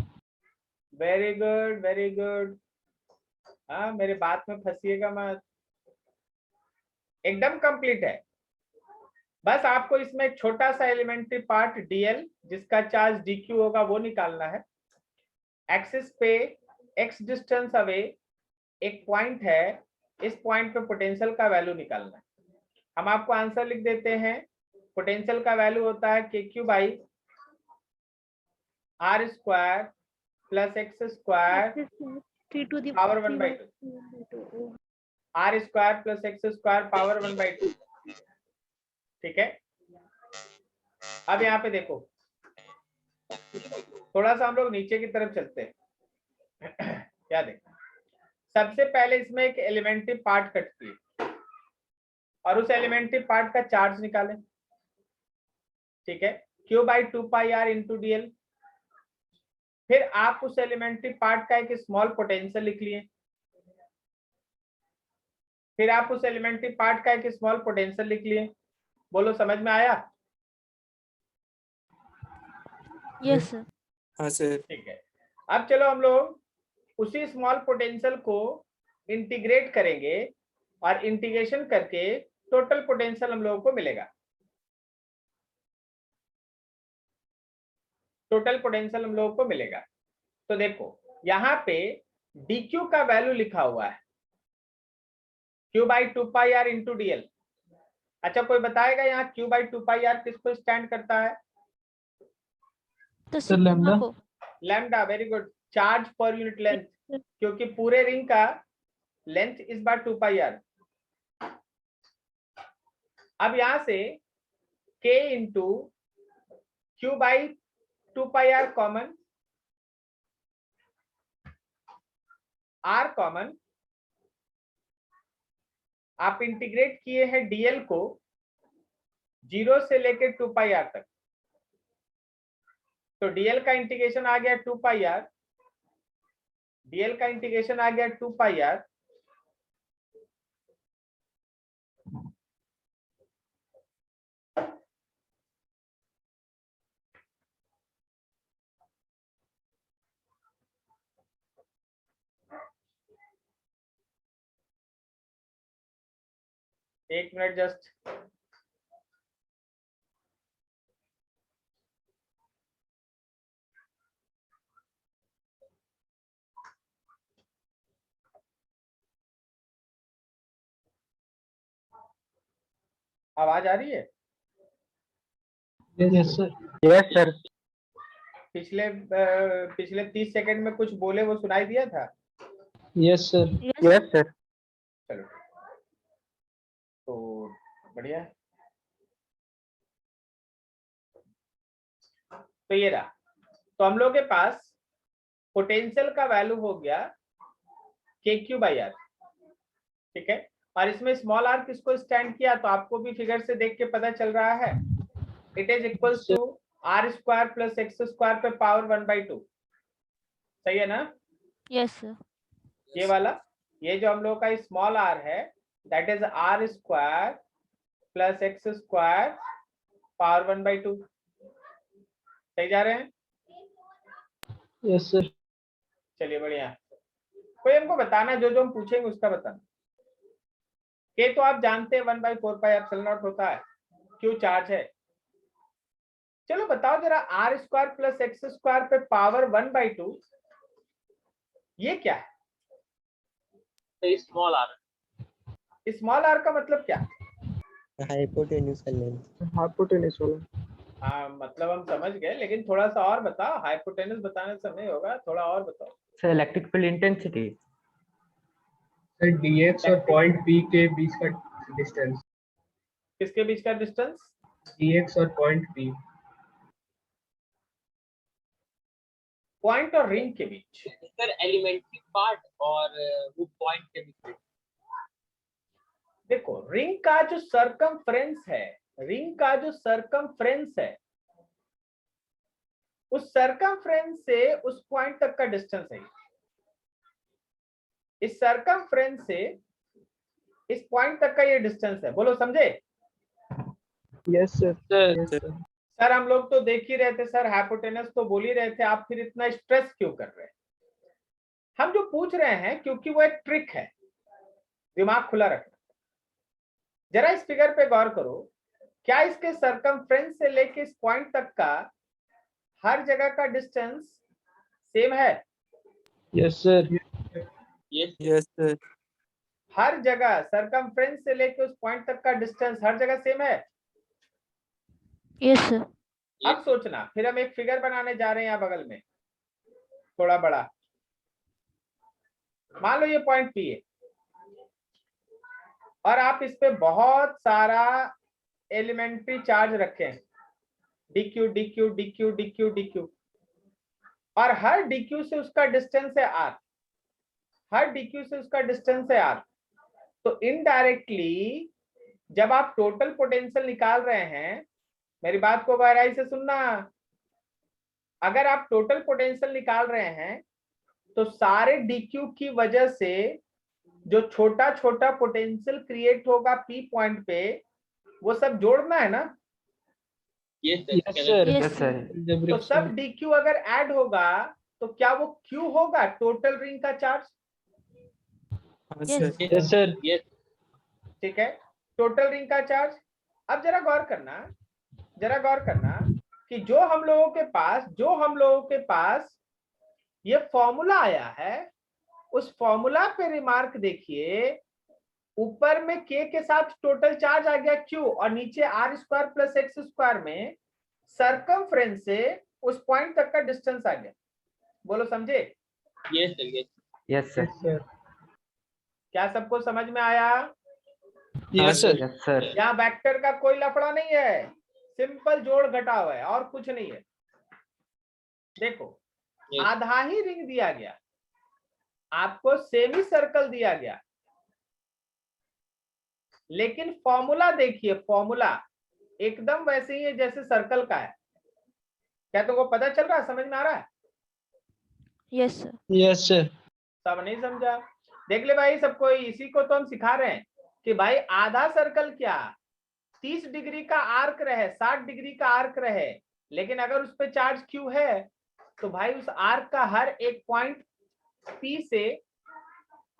Very good, very good. हाँ, मेरे बात में फंसिएगा मत, एकदम कंप्लीट है। बस आपको इसमें एक छोटा सा एलिमेंट्री पार्ट dl जिसका चार्ज dq होगा वो निकालना है। एक्सिस पे x डिस्टेंस अवे एक पॉइंट है, इस पॉइंट पे पोटेंशियल का वैल्यू निकालना है। हम आपको आंसर लिख देते हैं। पोटेंशियल का वैल्यू होता है kq by r square plus x square power 1/2। r square plus x square power 1/2। ठीक है, अब यहाँ पे देखो, थोड़ा सा हम लोग नीचे की तरफ चलते हैं। क्या देखना, सबसे पहले इसमें एक एलिमेंट्री पार्ट कटती है और उस एलिमेंट्री पार्ट का चार्ज निकालें। ठीक है, q by 2πr into dl। फिर आप उस एलिमेंट्री पार्ट का एक स्मॉल पोटेंशियल लिख लिए। बोलो, समझ में आया? Yes sir. हाँ सर। ठीक है, अब चलो हम लोग उसी स्मॉल पोटेंशियल को इंटीग्रेट करेंगे और इंटीग्रेशन करके टोटल पोटेंशियल हम लोगों को मिलेगा। तो देखो यहाँ पे dq का वैल्यू लिखा हुआ है q by 2πr into dl। अच्छा, कोई बताएगा यहाँ q बाई 2πr किसको स्टैंड करता है? तो सर लैम्डा। को lambda, very good. Charge per unit length, क्योंकि पूरे रिंग का लेंथ इस बार 2πr। अब यहां से k into q by 2πr common, r common, आप इंटीग्रेट किए हैं dl को 0 से लेकर 2πr तक, तो dl का इंटीग्रेशन आ गया 2πr। एक मिनट जस्ट। आवाज आ रही है? Yes sir. Yes sir. पिछले 30 सेकंड में कुछ बोले वो सुनाई दिया था? Yes sir. Yes sir. चलो, तो बढ़िया है। तो ये रहा, तो हम लोग के पास पोटेंशियल का वैल्यू हो गया KQ बाई R। ठीक है, और इसमें स्मॉल r किसको स्टैंड किया, तो आपको भी फिगर से देख के पता चल रहा है। It is equals to r square plus x square पे पावर 1/2। सही है ना? Yes sir. ये वाला, ये जो हम लोग का स्मॉल r है, that is r square plus x square power 1/2। सही जा रहे हैं? Yes sir. चलिए बढ़िया। कोई हमको बताना, जो जो हम पूछेंगे उसका बताना। के तो आप जानते हैं 1/4πε0 होता है, क्यू चार्ज है। चलो बताओ जरा, r² + x² पे पावर 1/2 ये क्या है? तो स्मॉल आर। स्मॉल r का मतलब क्या? हाइपोटेन्यूज का लेंथ। हाइपोटेन्यूज वाला। हाँ मतलब हम समझ गए, लेकिन थोड़ा सा और बताओ। हाइपोटेन्यूज बताने से नहीं होगा, थोड़ा और बताओ। Sir electric field intensity. Sir dx और पॉइंट P के बीच का डिस्टेंस। किसके बीच का डिस्टेंस? dx और पॉइंट P। पॉइंट और रिंग के बीच। सर एलिमेंट्री पार्ट और वो पॉइंट के बीच में। देखो रिंग का जो सरकमफ्रेंस है, रिंग का जो सरकमफ्रेंस है, उस सरकमफ्रेंस से उस पॉइंट तक का डिस्टेंस है। इस सरकमफ्रेंस से इस पॉइंट तक का ये डिस्टेंस है। बोलो समझे? Yes sir. सर हम लोग तो देख ही रहे थे सर, हाइपोटेनस तो बोल ही रहे थे, आप फिर इतना स्ट्रेस क्यों कर रहे हैं? हम जो पूछ रहे हैं क्योंकि वो एक ट्रिक है, दिमाग खुला रखना। जरा इस फिगर पे गौर करो, क्या इसके सरकमफ्रेंस से लेके इस पॉइंट तक का हर जगह का डिस्टेंस सेम है? Yes sir. Yes sir. हर जगह सरकमफ्रेंस से लेके उस पॉइंट तक का डिस्टेंस हर जगह सेम है? Yes sir. अब सोचना, फिर हम एक फिगर बनाने जा रहे हैं यहाँ बगल में थोड़ा बड़ा। मान लो ये पॉइंट P है और आप इस पे बहुत सारा एलिमेंट्री चार्ज रखे हैं, dq dq dq dq dq, और हर dq से उसका डिस्टेंस है r, हर dq से उसका डिस्टेंस है r। तो इनडायरेक्टली जब आप टोटल पोटेंशियल निकाल रहे हैं, मेरी बात को गहराई से सुनना, अगर आप टोटल पोटेंशियल निकाल रहे हैं तो सारे dq की वजह से जो छोटा छोटा पोटेंशियल क्रिएट होगा P पॉइंट पे, वो सब जोड़ना है ना? Yes yes sir. Yes sir. तो सब dq अगर ऐड होगा तो क्या वो q होगा टोटल रिंग का चार्ज? हाँ Yes. Sir. Yes sir. Yes. ठीक है, टोटल रिंग का चार्ज। अब जरा गौर करना, जरा गौर करना कि जो हम लोगों के पास ये फॉर्मूला आया है, उस फॉर्मूला पे रिमार्क देखिए, ऊपर में k के साथ टोटल चार्ज आ गया q और नीचे r² + x² में सरकमफ्रेंस से उस पॉइंट तक का डिस्टेंस आ गया। बोलो समझे? Yes sir. Yes. Yes sir. क्या सबको समझ में आया? Yes sir. Yes sir. यहाँ वेक्टर का कोई लफड़ा नहीं है, सिंपल जोड़ घटाव है और कुछ नहीं है। देखो Yes. आधा ही रिंग दिया गया, आपको सेमी सर्कल दिया गया, लेकिन फॉर्मूला देखिए, फॉर्मूला एकदम वैसे ही है जैसे सर्कल का है। क्या तुमको पता चल रहा है, समझ में आ रहा है? Yes sir. Yes sir. सब नहीं समझा? देख ले भाई सबको, इसी को तो हम सिखा रहे हैं कि भाई आधा सर्कल क्या, 30 डिग्री का आर्क रहे, 60 डिग्री का आर्क रहे, लेकिन अगर उस पर चार्ज Q है तो भाई उस आर्क का हर एक पॉइंट P से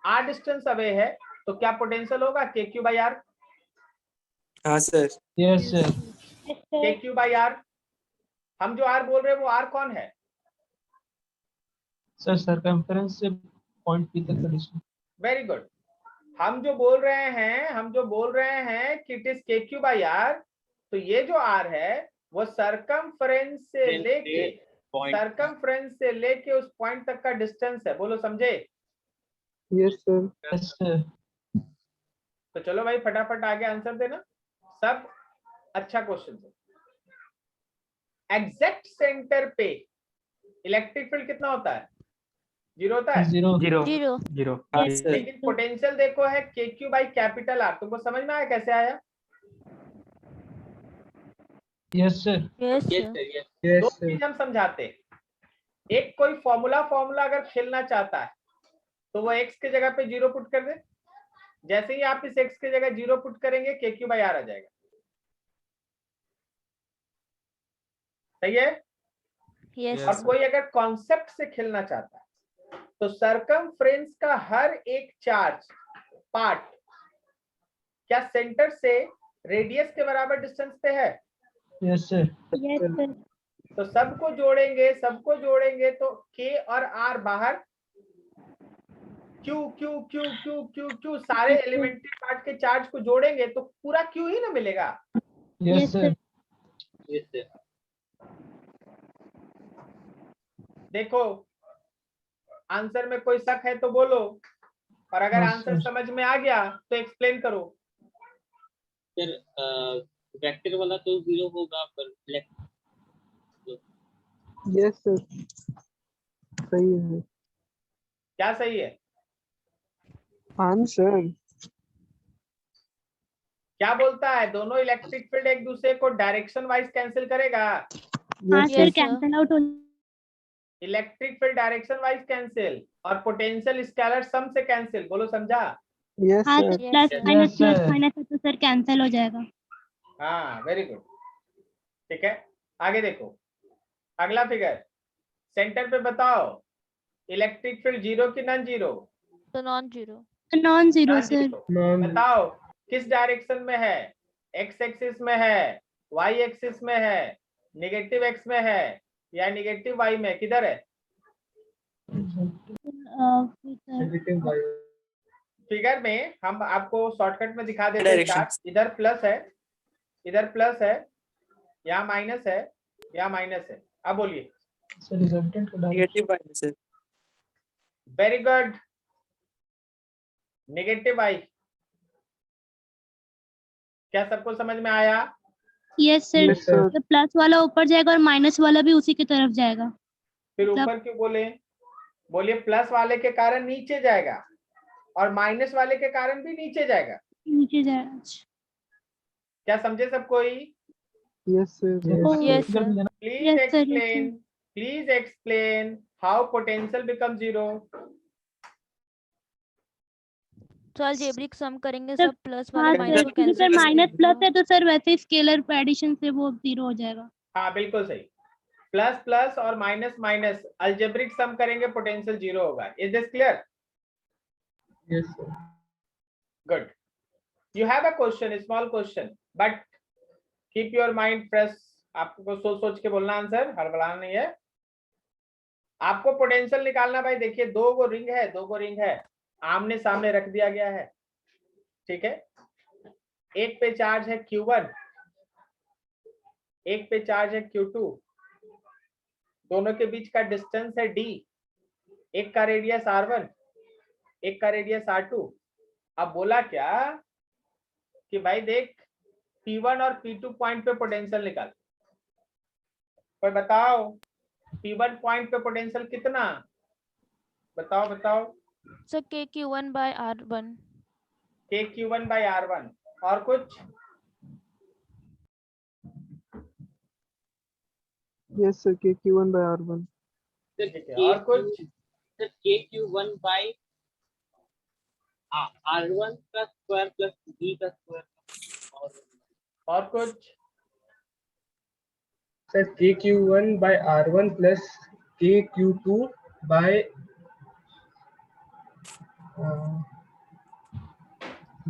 r डिस्टेंस अवे है, तो क्या पोटेंशियल होगा? KQ/R। हाँ सर। Yes sir. KQ/R। हम जो R बोल रहे हैं वो R कौन है? सर सरकमफ्रेंस से पॉइंट P तक का डिस्टेंस। Very good. हम जो बोल रहे हैं कि इट इज KQ/R, तो ये जो R है वो सरकमफ्रेंस से लेके उस पॉइंट तक का डिस्टेंस है। बोलो समझे? Yes sir. Yes sir. तो चलो भाई फटाफट आगे आंसर देना, सब अच्छा क्वेश्चन है। एग्जैक्ट सेंटर पे इलेक्ट्रिक फील्ड कितना होता है? 0 होता है। जीरो। जीरो। जीरो। जीरो। हाँ सर। लेकिन पोटेंशियल देखो है KQ/R। तुमको समझ में आया कैसे आया? Yes sir. Yes yes sir. Sir. Yes. दो यस सर। चीज हम समझाते हैं। एक कोई फॉर्मूला अगर खेलना चाहता है तो वो x के जगह पे 0 पुट कर दे। जैसे ही आप इस x के जगह 0 पुट करेंगे KQ/R आ जाएगा। सही है? यस और कोई अगर कॉन्सेप्ट से खेलना चाहता है तो सरकमफ्रेंस का हर एक चार्ज पार्ट क्या सेंटर से रेडियस के बराबर डिस्टेंस पे है? Yes sir. Yes, sir. तो सबको जोड़ेंगे तो के और आर बाहर, Q Q Q Q Q Q सारे एलिमेंट्री पार्ट के चार्ज को जोड़ेंगे तो पूरा क्यू ही ना मिलेगा। Yes sir. Yes, sir. देखो आंसर में कोई शक है तो बोलो, और अगर हाँ, आंसर सर। समझ में आ गया तो एक्सप्लेन करो। सर वेक्टर वाला तो 0 होगा पर यस सर, सही है क्या सही है? आंसर। क्या बोलता है? दोनों इलेक्ट्रिक फील्ड एक दूसरे को डायरेक्शन वाइज कैंसिल करेगा। हाँ Yes, sir, sir. Cancel out हो electric field direction wise cancel और पोटेंशियल स्केलर सम से कैंसिल। बोलो समझा? यस हाँ sir. Sir, Yes, plus sir. Minus Yes, plus sir. Minus है तो सर कैंसल हो जाएगा। हाँ वेरी गुड, ठीक है। आगे देखो अगला फिगर, सेंटर पे बताओ इलेक्ट्रिक फील्ड जीरो की नॉन जीरो? तो non zero. Non zero non sir. Zero. बताओ किस डायरेक्शन में है? एक्स एक्सिस में है, वाई एक्सिस में है, निगेटिव एक्स में है या निगेटिव वाई में? किधर है? फिगर में हम आपको शॉर्टकट में दिखा देते हैं Directions. चार्ट। इधर प्लस है, इधर प्लस है, यहाँ माइनस है, यहाँ माइनस है। अब बोलिए। Negative y sir. Very good, negative i. क्या सबको समझ में आया? यस सर, तो प्लस वाला ऊपर जाएगा और माइनस वाला भी उसी की तरफ जाएगा। फिर मतलब- ऊपर क्यों बोले? बोलिए प्लस वाले के कारण नीचे जाएगा और माइनस वाले के कारण भी नीचे जाएगा। नीचे जाएगा। क्या समझे सब कोई? Yes sir. Yes, sir. Please Yes, sir, yes, explain, please explain how potential become zero. तो अलजेब्रिक सम करेंगे सर, सब प्लस हाँ वाले सर, माइनस को क्योंकि कैंसिल सर माइनस प्लस है तो सर वैसे स्केलर पे एडिशन से वो 0 हो जाएगा। हाँ बिल्कुल सही, प्लस प्लस और माइनस माइनस अलजेब्रिक सम करेंगे पोटेंशियल जीरो होगा। Is this clear? Yes sir. Good. You have a question, small question, but keep your mind fresh. आपको सोच सोच के बोलना आंसर, हड़बड़ाना नहीं है। आपको पोटेंशियल निकालना भाई। देखिए दो गो रिंग है, आमने सामने रख दिया गया है, ठीक है। एक पे चार्ज है Q1, एक पे चार्ज है Q2, दोनों के बीच का डिस्टेंस है D, एक का रेडियस R1, एक का रेडियस R2। अब बोला क्या कि भाई देख P1 और P2 पॉइंट पे पोटेंशियल निकाल। कोई बताओ P1 पॉइंट पे पोटेंशियल कितना? बताओ बताओ। Sir KQ1/R1। KQ1/R1। और कुछ? Yes sir, KQ1/R1। ठीक है, और कुछ? सर KQ1 by R1 का स्क्वायर प्लस D का स्क्वायर और कुछ? Sir KQ1/R1 plus KQ2 by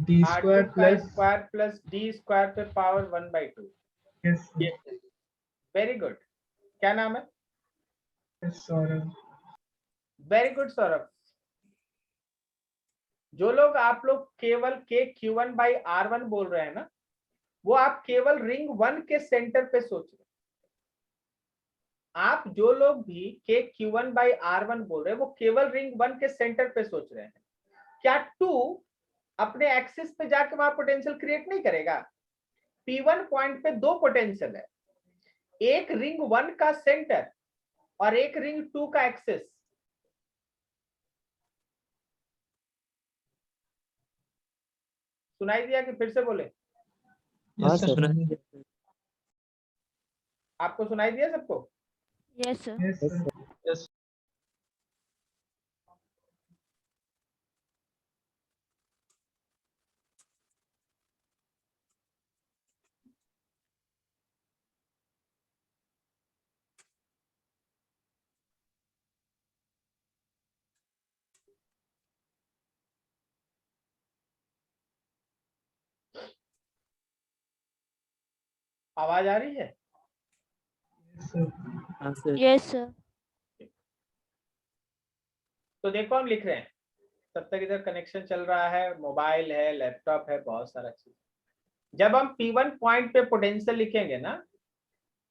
D square R2 का plus square plus D square पे पावर 1/2। yes, very good. क्या नाम है? yes, Saurabh. Very good Saurabh. जो लोग आप लोग केवल KQ1/R1 बोल रहे हैं ना, वो आप केवल रिंग 1 के सेंटर पे सोच रहे हैं। आप जो लोग भी KQ1/R1 बोल रहे हैं वो केवल रिंग 1 के सेंटर पे सोच रहे हैं। क्या 2 अपने एक्सिस पे जाके वहां पोटेंशियल क्रिएट नहीं करेगा? P1 पॉइंट पे दो पोटेंशियल है, एक रिंग 1 का सेंटर और एक रिंग 2 का एक्सिस। सुनाई दिया कि फिर से बोले? हाँ सर। आपको सुनाई दिया सबको? Yes sir. Yes, sir. आवाज आ रही है? हाँ सर। Yes sir. तो देखो हम लिख रहे हैं, तब तक इधर कनेक्शन चल रहा है, मोबाइल है, लैपटॉप है, बहुत सारा चीज। जब हम P1 पॉइंट पे पोटेंशियल लिखेंगे ना,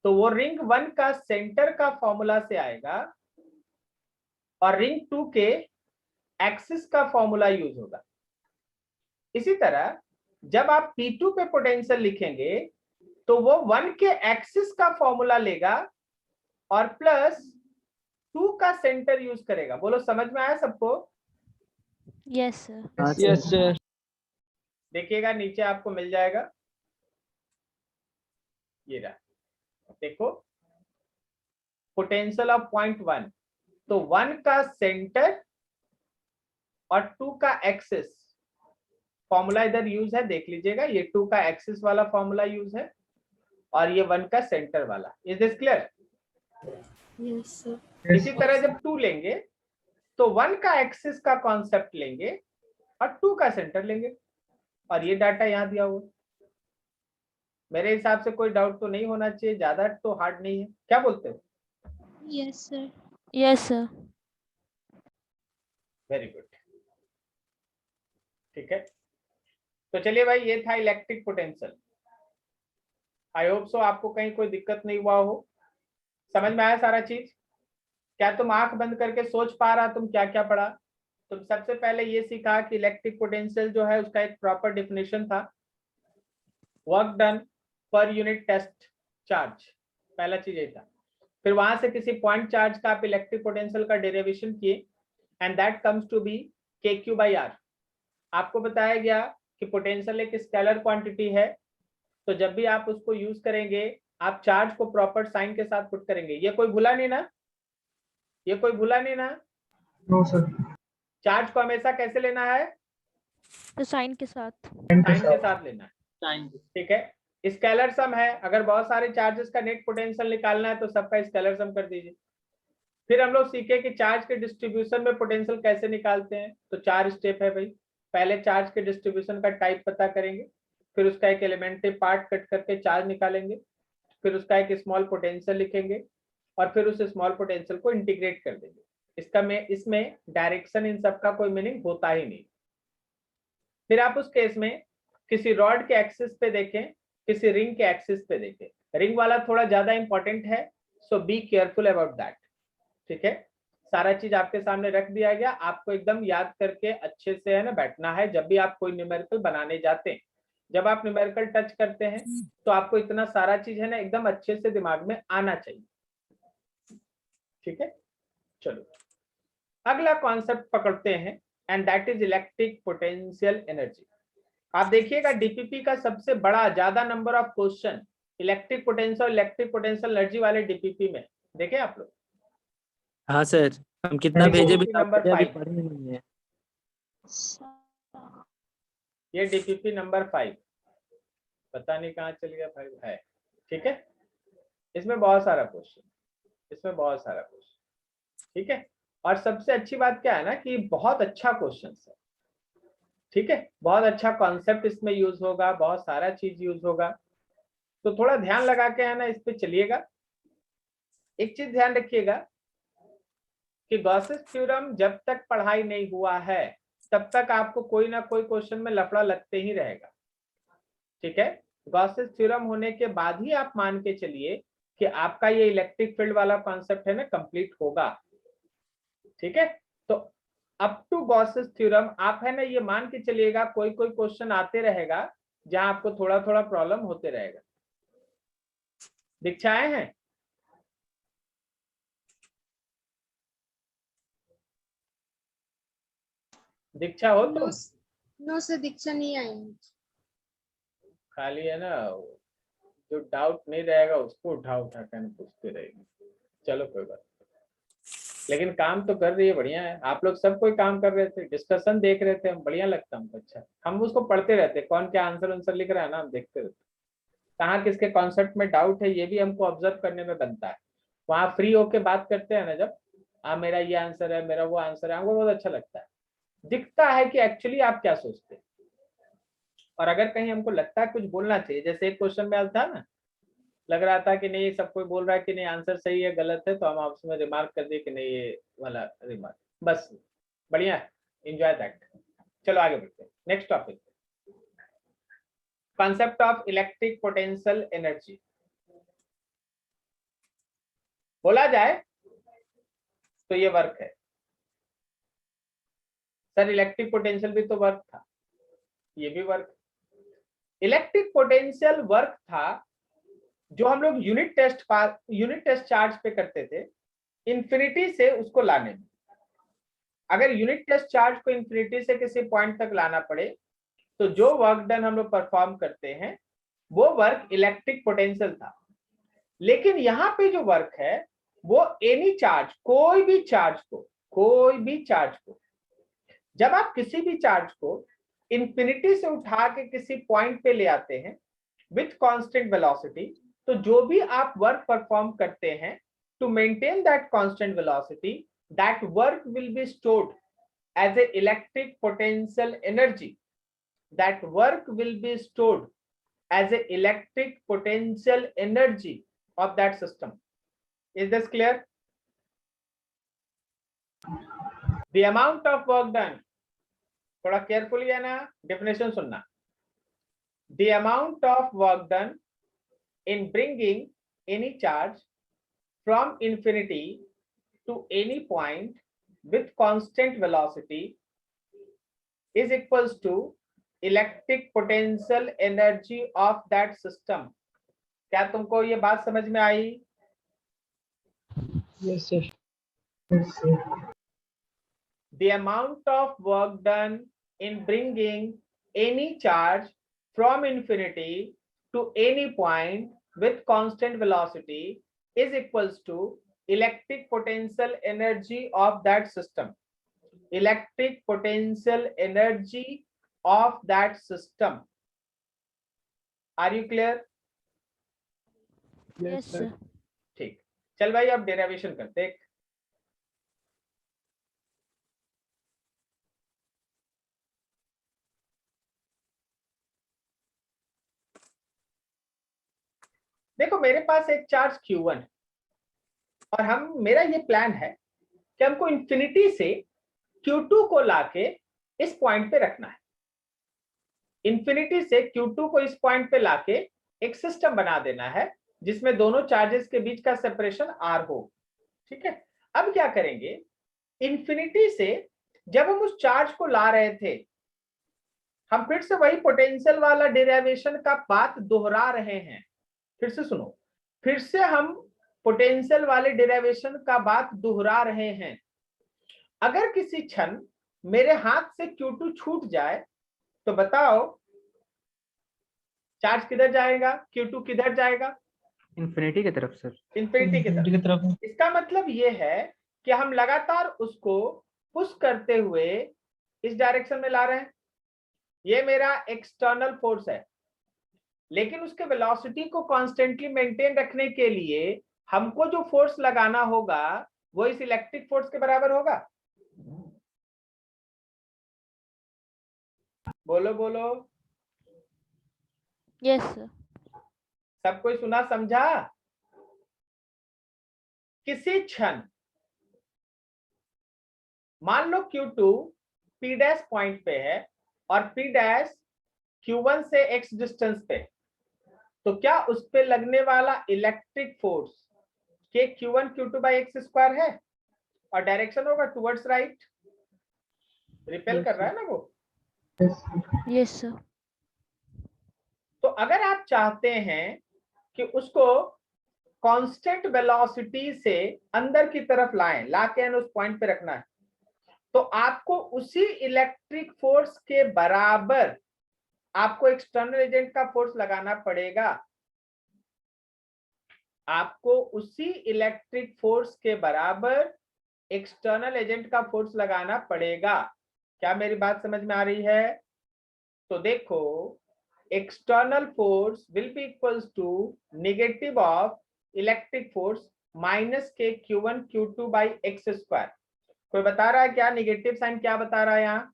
तो वो रिंग 1 का सेंटर का फॉर्मूला से आएगा और रिंग 2 के एक्सिस का फॉर्मूला यूज होगा। इसी तरह जब आप P2 पे पोटेंशियल लिखेंगे तो वो 1 के एक्सिस का फॉर्मूला लेगा और प्लस 2 का सेंटर यूज करेगा। बोलो समझ में आया सबको? Yes sir. हाँ यस सर। देखिएगा नीचे आपको मिल जाएगा, ये रहा, देखो पोटेंशियल ऑफ पॉइंट 1, तो 1 का सेंटर और 2 का एक्सिस फॉर्मूला इधर यूज है, देख लीजिएगा, ये 2 का एक्सिस वाला फॉर्मूला यूज है और ये 1 का सेंटर वाला। Is this clear? Yes sir. इसी तरह जब 2 लेंगे तो 1 का एक्सिस का कॉन्सेप्ट लेंगे और 2 का सेंटर लेंगे और ये डाटा यहाँ दिया हुआ। मेरे हिसाब से कोई डाउट तो नहीं होना चाहिए, ज्यादा तो हार्ड नहीं है, क्या बोलते हो? Yes sir. Yes sir. Very good, ठीक है। तो चलिए भाई, ये था electric potential. I hope so आपको कहीं कोई दिक्कत नहीं हुआ हो, समझ में आया सारा चीज? क्या तुम आंख बंद करके सोच पा रहा तुम क्या क्या पढ़ा? तुम सबसे पहले ये सीखा कि इलेक्ट्रिक पोटेंशियल जो है उसका एक प्रॉपर डिफिनेशन था, work done per unit test charge, पहला चीज ये था। फिर वहां से किसी पॉइंट चार्ज का आप इलेक्ट्रिक पोटेंशियल का डेरिवेशन किए and that comes to be KQ/R। आपको बताया गया कि पोटेंशियल एक स्केलर क्वांटिटी है, तो जब भी आप उसको यूज करेंगे आप चार्ज को प्रॉपर साइन के साथ पुट करेंगे। ये कोई भूला नहीं ना? ये कोई भूला नहीं ना? No sir. चार्ज को हमेशा कैसे लेना है? तो साइन के साथ। साइन के साथ लेना है, ठीक है। स्केलर सम है, अगर बहुत सारे चार्जेस का नेट पोटेंशियल निकालना है तो सबका स्केलर सम कर दीजिए। फिर हम लोग सीखे कि चार्ज के डिस्ट्रीब्यूशन में पोटेंशियल कैसे निकालते हैं, तो 4 स्टेप है भाई। पहले चार्ज के डिस्ट्रीब्यूशन का टाइप पता करेंगे, फिर उसका एक एलिमेंट्री पार्ट कट करके चार्ज निकालेंगे, फिर उसका एक स्मॉल पोटेंशियल लिखेंगे और फिर उस स्मॉल पोटेंशियल को इंटीग्रेट कर देंगे। इसमें डायरेक्शन इन सब का कोई मीनिंग होता ही नहीं। फिर आप उस केस में किसी रॉड के एक्सिस पे देखें, किसी रिंग के एक्सिस पे देखें। रिंग वाला थोड़ा ज्यादा इंपॉर्टेंट है, सो बी केयरफुल अबाउट दैट, ठीक है। सारा चीज आपके सामने रख दिया गया, आपको एकदम याद करके अच्छे से है ना बैठना है। जब भी आप कोई न्यूमेरिकल बनाने जाते हैं, जब आप न्यूमेरिकल टच करते हैं तो आपको इतना सारा चीज है ना एकदम अच्छे से दिमाग में आना चाहिए, ठीक है। चलो अगला कॉन्सेप्ट पकड़ते हैं and that is electric potential energy. आप देखिएगा डीपीपी का सबसे बड़ा ज्यादा number of question electric potential energy वाले डीपीपी में देखे आप लोग? हाँ सर, हम कितना भेजे भी नंबर 5, पढ़े नहीं है। ये डीपीपी नंबर 5, पता नहीं कहाँ चल गया 5 है, ठीक है। इसमें बहुत सारा क्वेश्चन, इसमें बहुत सारा क्वेश्चन, ठीक है। और सबसे अच्छी बात क्या है ना कि बहुत अच्छा क्वेश्चन है, ठीक है। बहुत अच्छा कॉन्सेप्ट इसमें यूज होगा, बहुत सारा चीज यूज होगा, तो थोड़ा ध्यान लगा के है ना इस पे चलिएगा। एक चीज ध्यान रखिएगा कि गॉसेस थ्योरम जब तक पढ़ाई नहीं हुआ है तब तक आपको कोई ना कोई क्वेश्चन में लफड़ा लगते ही रहेगा, ठीक है। गॉसेस थ्योरम होने के बाद ही आप मान के चलिए कि आपका ये इलेक्ट्रिक फील्ड वाला कॉन्सेप्ट है ना कंप्लीट होगा, ठीक है। तो अप टू गॉसेस थ्योरम आप है ना ये मान के चलिएगा कोई कोई क्वेश्चन आते रहेगा जहां आपको थोड़ा थोड़ा प्रॉब्लम होते रहेगा। दीक्षाएं हैं? दीक्षा हो तो नो सर, दीक्षा नहीं आई। खाली है ना जो डाउट नहीं रहेगा उसको उठा उठा कर पूछते रहेंगे। चलो कोई बात नहीं, लेकिन काम तो कर रही है, बढ़िया है। आप लोग सब कोई काम कर रहे थे, डिस्कशन देख रहे थे, हम बढ़िया लगता हमको, अच्छा। हम उसको पढ़ते रहते, कौन क्या आंसर लिख रहा है ना, हम देखते रहते, कहाँ किसके कॉन्सेप्ट में डाउट है ये भी हमको ऑब्जर्व करने में बनता है। वहाँ फ्री होके बात करते हैं ना जब, मेरा ये आंसर है, मेरा वो आंसर है, हमको बहुत अच्छा लगता है, दिखता है कि एक्चुअली आप क्या सोचते हैं। और अगर कहीं हमको लगता है कुछ बोलना चाहिए, जैसे एक क्वेश्चन में था ना लग रहा था कि नहीं सब कोई बोल रहा है कि नहीं आंसर सही है गलत है, तो हम आपस में रिमार्क कर दिए कि नहीं ये वाला रिमार्क, बस बढ़िया है, एंजॉय दैट। चलो आगे बढ़ते हैं, next topic, concept of electric potential energy. बोला जाए तो ये वर्क है सर, इलेक्ट्रिक पोटेंशियल भी तो वर्क था, ये भी वर्क। इलेक्ट्रिक पोटेंशियल वर्क था जो हम लोग यूनिट टेस्ट चार्ज पे करते थे, इंफिनिटी से उसको लाने में। अगर यूनिट टेस्ट चार्ज को इंफिनिटी से किसी पॉइंट तक लाना पड़े तो जो वर्क डन हम लोग परफॉर्म करते हैं वो वर्क इलेक्ट्रिक पोटेंशियल था। लेकिन यहाँ पे जो वर्क है वो एनी चार्ज, कोई भी चार्ज को जब आप किसी भी चार्ज को इंफिनिटी से उठा के किसी पॉइंट पे ले आते हैं विथ कांस्टेंट वेलोसिटी, तो जो भी आप वर्क परफॉर्म करते हैं to maintain that constant velocity, that work will be stored as a electric potential energy, that work will be stored as a electric potential energy of that system. Is this clear? The amount of work done, थोड़ा carefully है ना, definition सुनना। The amount of work done in bringing any charge from infinity to any point with constant velocity is equals to electric potential energy of that system. क्या तुमको ये बात समझ में आई? Yes, sir. Yes, sir. The amount of work done in bringing any charge from infinity to any point with constant velocity is equals to electric potential energy of that system. Electric potential energy of that system. Are you clear? Yes, sir. ठीक, चल भाई अब derivation करते हैं। देखो मेरे पास एक charge Q1 और मेरा ये प्लान है कि हमको इंफिनिटी से Q2 को लाके इस पॉइंट पे रखना है। इंफिनिटी से Q2 को इस पॉइंट पे लाके एक सिस्टम बना देना है जिसमें दोनों चार्जेस के बीच का सेपरेशन R हो। ठीक है, अब क्या करेंगे, इंफिनिटी से जब हम उस चार्ज को ला रहे थे, हम फिर से वही पोटेंशियल वाला डेरिवेशन का बात दोहरा रहे हैं। फिर से सुनो, फिर से हम पोटेंशियल वाले डेरिवेशन का बात दोहरा रहे हैं। अगर किसी क्षण मेरे हाथ से Q2 छूट जाए तो बताओ चार्ज किधर जाएगा, Q2 किधर जाएगा? इंफिनिटी की तरफ सर। इंफिनिटी की तरफ। इसका मतलब ये है कि हम लगातार उसको पुश करते हुए इस डायरेक्शन में ला रहे हैं। ये मेरा एक्सटर्नल फोर्स है, लेकिन उसके वेलोसिटी को कॉन्स्टेंटली मेंटेन रखने के लिए हमको जो फोर्स लगाना होगा वो इस इलेक्ट्रिक फोर्स के बराबर होगा। बोलो बोलो। Yes, sir. सब कोई सुना समझा? किसी क्षण मान लो Q2 P डैश पॉइंट पे है और P डैश Q1 से x डिस्टेंस पे, तो क्या उस पे लगने वाला इलेक्ट्रिक फोर्स के Q1 Q2 by x square है और डायरेक्शन होगा टुवर्ड्स राइट, रिपेल कर रहा है ना वो। Yes, sir. तो अगर आप चाहते हैं कि उसको कांस्टेंट वेलोसिटी से अंदर की तरफ लाएं, लाके उस पॉइंट पे रखना है, तो आपको उसी इलेक्ट्रिक फोर्स के बराबर आपको एक्सटर्नल एजेंट का फोर्स लगाना पड़ेगा। आपको उसी इलेक्ट्रिक फोर्स के बराबर एक्सटर्नल एजेंट का फोर्स लगाना पड़ेगा। क्या मेरी बात समझ में आ रही है? तो देखो, external force will be equals to negative of electric force minus K Q1 Q2 by x square. कोई बता रहा है क्या नेगेटिव साइन क्या बता रहा है यहाँ?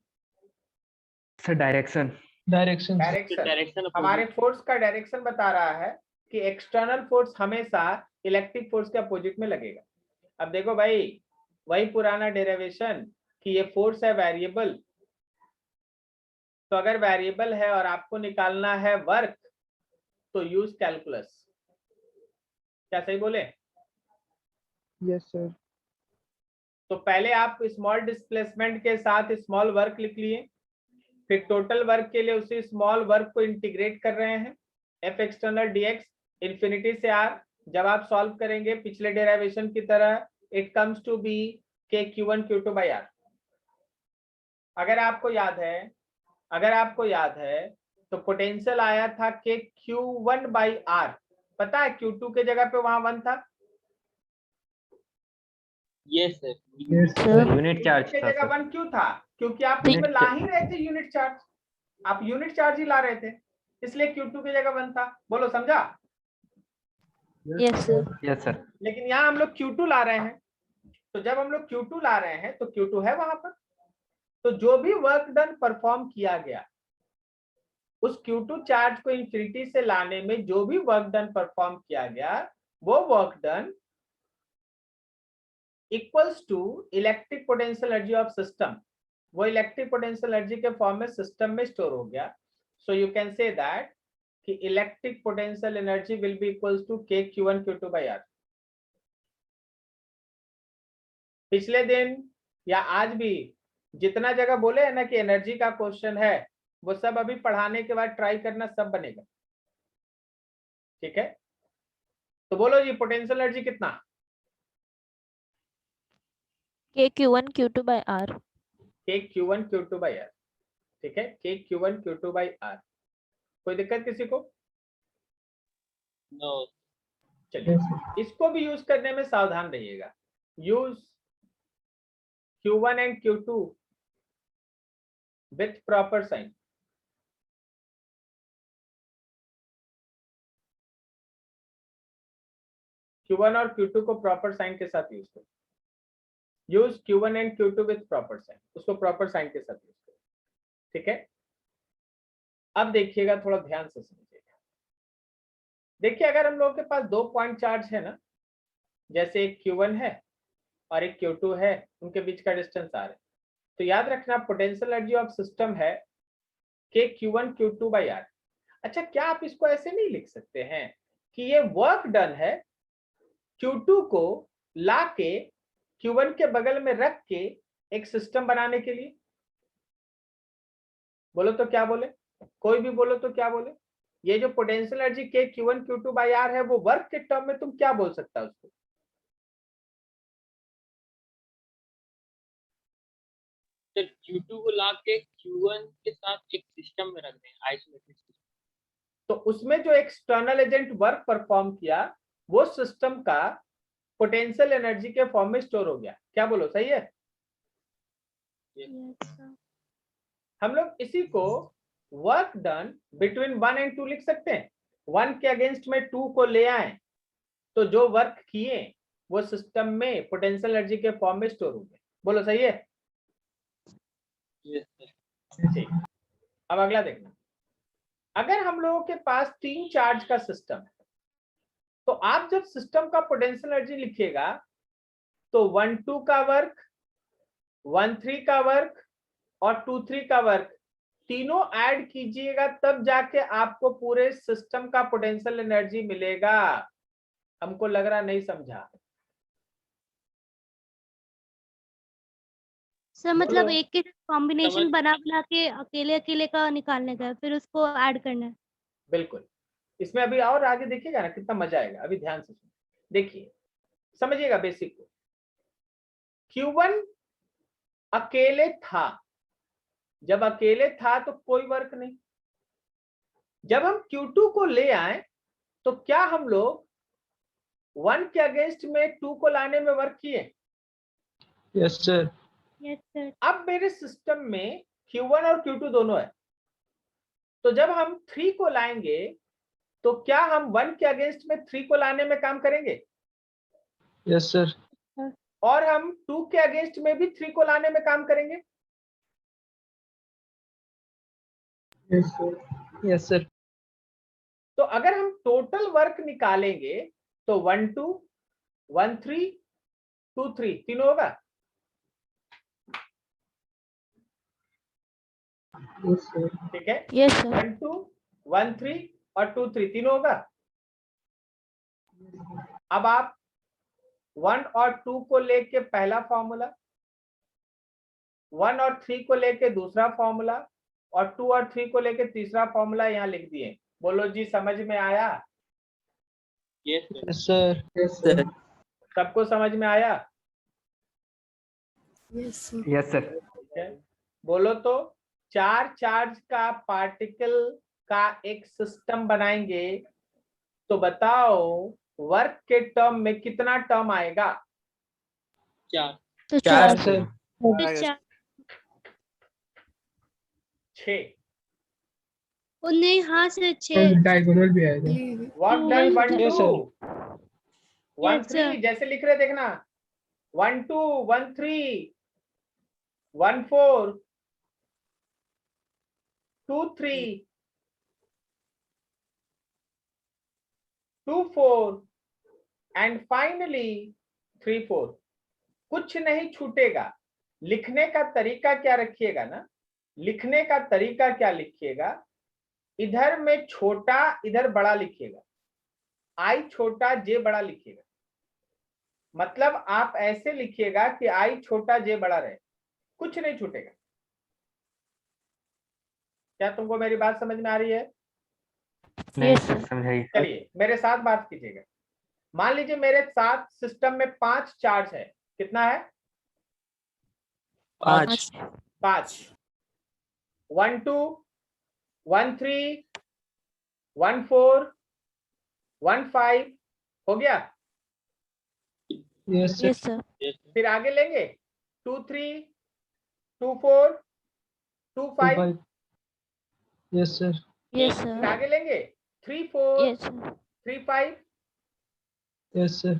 Sir direction. Direction. डायरेक्शन, हमारे फोर्स का डायरेक्शन बता रहा है। कि एक्सटर्नल फोर्स हमेशा इलेक्ट्रिक फोर्स के अपोजिट में लगेगा। अब देखो भाई, वही पुराना डेरिवेशन कि ये फोर्स है वेरिएबल, तो अगर वेरिएबल है और आपको निकालना है वर्क तो यूज कैलकुलस। क्या सही बोले? Yes sir. तो पहले आप स्मॉल डिस्प्लेसमेंट के साथ स्मॉल वर्क लिख लिए, फिर टोटल वर्क के लिए उसी स्मॉल वर्क को इंटीग्रेट कर रहे हैं, एफ एक्सटर्नल dx इंफिनिटी से आर। जब आप सॉल्व करेंगे पिछले डेरिवेशन की तरह, इट कम्स टू बी के Q1 Q2 by R। अगर आपको याद है तो पोटेंशियल आया था के Q1 by R। पता है Q2 के जगह पे वहां 1 था। Yes sir. यूनिट चार्ज के था जगह सर। 1 क्यों था? क्योंकि आप Unit उसमें ला ही रहे थे यूनिट चार्ज, आप यूनिट चार्ज ही ला रहे थे, इसलिए Q2 की जगह 1 था। बोलो समझा? Yes, sir. Yes sir. लेकिन यहाँ हम लोग Q2 ला रहे हैं, तो जब हम लोग Q2 ला रहे हैं तो Q2 है वहां पर। तो जो भी वर्क डन परफॉर्म किया गया, उस Q2 चार्ज को इंफिनिटी से लाने में जो भी वर्क डन परफॉर्म किया गया, वो work done equals to electric potential energy of system. वो इलेक्ट्रिक पोटेंशियल एनर्जी के फॉर्म में सिस्टम में स्टोर हो गया। So you can say that कि electric potential energy will be equals to K Q1 Q2 by R। पिछले दिन या आज भी जितना जगह बोले है ना कि एनर्जी का क्वेश्चन है, वो सब अभी पढ़ाने के बाद ट्राई करना, सब बनेगा। ठीक है, तो बोलो जी पोटेंशियल एनर्जी कितना? K Q1 Q2 by R. के Q1 Q2 by R। ठीक है, के Q1 Q2 by R। कोई दिक्कत किसी को? नो। चलिए इसको भी यूज करने में सावधान रहिएगा। Use Q1 and Q2 with proper sign। Q1 और Q2 को प्रॉपर साइन के साथ यूज करो। Use Q1 and Q2 with proper sign, उसको प्रॉपर साइन के साथ यूज करो। ठीक है, अब देखिएगा, थोड़ा ध्यान से समझिएगा। देखिए अगर हम लोगों के पास 2 पॉइंट चार्ज है ना, जैसे एक Q1 है और एक Q2 है, उनके बीच का डिस्टेंस R है, तो याद रखना पोटेंशियल एनर्जी ऑफ सिस्टम है के Q1 Q2 by R। अच्छा, क्या आप इसको ऐसे नहीं लिख सकते हैं कि ये वर्क डन है Q2 को लाके Q1 के बगल में रख के एक सिस्टम बनाने के लिए? बोलो तो क्या बोले? कोई भी बोलो तो क्या बोले? ये जो पोटेंशियल एनर्जी के Q1 Q2 by R है, वो वर्क के टर्म में तुम क्या बोल सकता है उसको? सर Q2 को ला के Q1 के साथ एक सिस्टम में रख दें, आइसोलेटेड सिस्टम। तो उसमें जो एक्सटर्नल एजेंट वर्क परफॉर्म किया, वो सिस्टम का पोटेंशियल एनर्जी के फॉर्म में स्टोर हो गया। क्या बोलो, सही है? Yes, sir. हम लोग इसी को वर्क डन बिटवीन 1 and 2 लिख सकते हैं। 1 के अगेंस्ट में 2 को ले आए तो जो वर्क किए वो सिस्टम में पोटेंशियल एनर्जी के फॉर्म में स्टोर हो गए। बोलो सही है? Yes sir. ठीक, अब अगला देखना। अगर हम लोगों के पास 3 चार्ज का सिस्टम है, तो आप जब सिस्टम का पोटेंशियल एनर्जी लिखिएगा तो 1-2 का वर्क, 1-3 का वर्क और 2-3 का वर्क तीनों ऐड कीजिएगा, तब जाके आपको पूरे सिस्टम का पोटेंशियल एनर्जी मिलेगा। हमको लग रहा नहीं समझा। सर मतलब बोलो। एक के कॉम्बिनेशन समझ- बना के अकेले अकेले का निकालने का है, फिर उसको ऐड करना है। बिल्कुल, इसमें अभी और आगे देखिएगा ना कितना मजा आएगा। अभी ध्यान से देखिए, समझिएगा बेसिक को। Q1 अकेले था, जब अकेले था तो कोई वर्क नहीं। जब हम Q2 को ले आए तो क्या हम लोग 1 के अगेंस्ट में 2 को लाने में वर्क किए? Yes sir. Yes sir. अब मेरे सिस्टम में Q1 और Q2 दोनों है, तो जब हम 3 को लाएंगे तो क्या हम 1 के अगेंस्ट में 3 को लाने में काम करेंगे? Yes sir. और हम 2 के अगेंस्ट में भी 3 को लाने में काम करेंगे? Yes sir. Yes sir. तो अगर हम टोटल वर्क निकालेंगे तो 1 2 1 3 2 3 तीनों होगा। Yes, sir. ठीक है, Yes, sir. 1 2 1 3 और 2 3 तीनों होगा। अब आप 1 और 2 को लेके पहला फॉर्मूला, 1 और 3 को लेके दूसरा फॉर्मूला और 2 और 3 को लेके तीसरा फॉर्मूला यहाँ लिख दिए। बोलो जी, समझ में आया? Yes sir. Yes, sir. सबको समझ में आया? Yes sir. ठीक है, बोलो तो 4 चार्ज का पार्टिकल का एक सिस्टम बनाएंगे तो बताओ वर्क के टर्म में कितना टर्म आएगा? 4। तो 4 4 सर। तो 4 6। ओ नहीं, हाँ सर 6। और डायगोनल भी आएगा। Work done 1 Yes, 2 sir. 1 Yes, sir. 3 जैसे लिख रहे देखना, 1 2 1 3 1 4 2 3 2 4 एंड फाइनली 3 4। कुछ नहीं छूटेगा। लिखने का तरीका क्या रखिएगा ना, लिखने का तरीका क्या लिखिएगा, इधर में छोटा इधर बड़ा लिखिएगा, आई छोटा जे बड़ा लिखिएगा। मतलब आप ऐसे लिखिएगा कि आई छोटा जे बड़ा रहे, कुछ नहीं छूटेगा। क्या तुमको मेरी बात समझ में आ रही है? नहीं Yes, सर, sir. समझाइए। चलिए मेरे साथ बात कीजिएगा। मान लीजिए मेरे साथ सिस्टम में 5 चार्ज है। कितना है? 5 5। 1 2 1 3 1 4 1 5 हो गया। Yes, sir. Yes, sir. फिर आगे लेंगे 2 3 2 4 2 5। Yes, sir. Yes, फिर sir. आगे लेंगे 3 4 Yes, sir. 3 5 Yes, sir.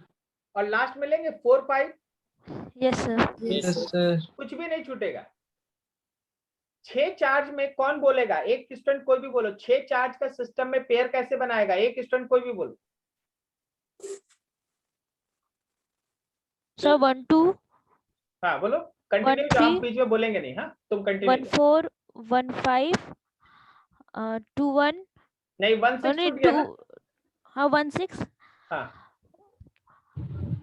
और लास्ट में लेंगे 4 5। Yes, sir. Yes, sir. कुछ भी नहीं छूटेगा। 6 चार्ज में कौन बोलेगा? एक स्टूडेंट कोई भी बोलो, 6 चार्ज का सिस्टम में पेयर कैसे बनाएगा? एक स्टूडेंट कोई भी बोलो। So 1 2 हाँ बोलो, कंटिन्यू। 1 हम 3 बीच में बोलेंगे नहीं। हाँ तुम 1 कंटिन्यू। 4 1 5 2 1 नहीं 1 6 नहीं छूट गया 2 ना। हाँ 1 6 हाँ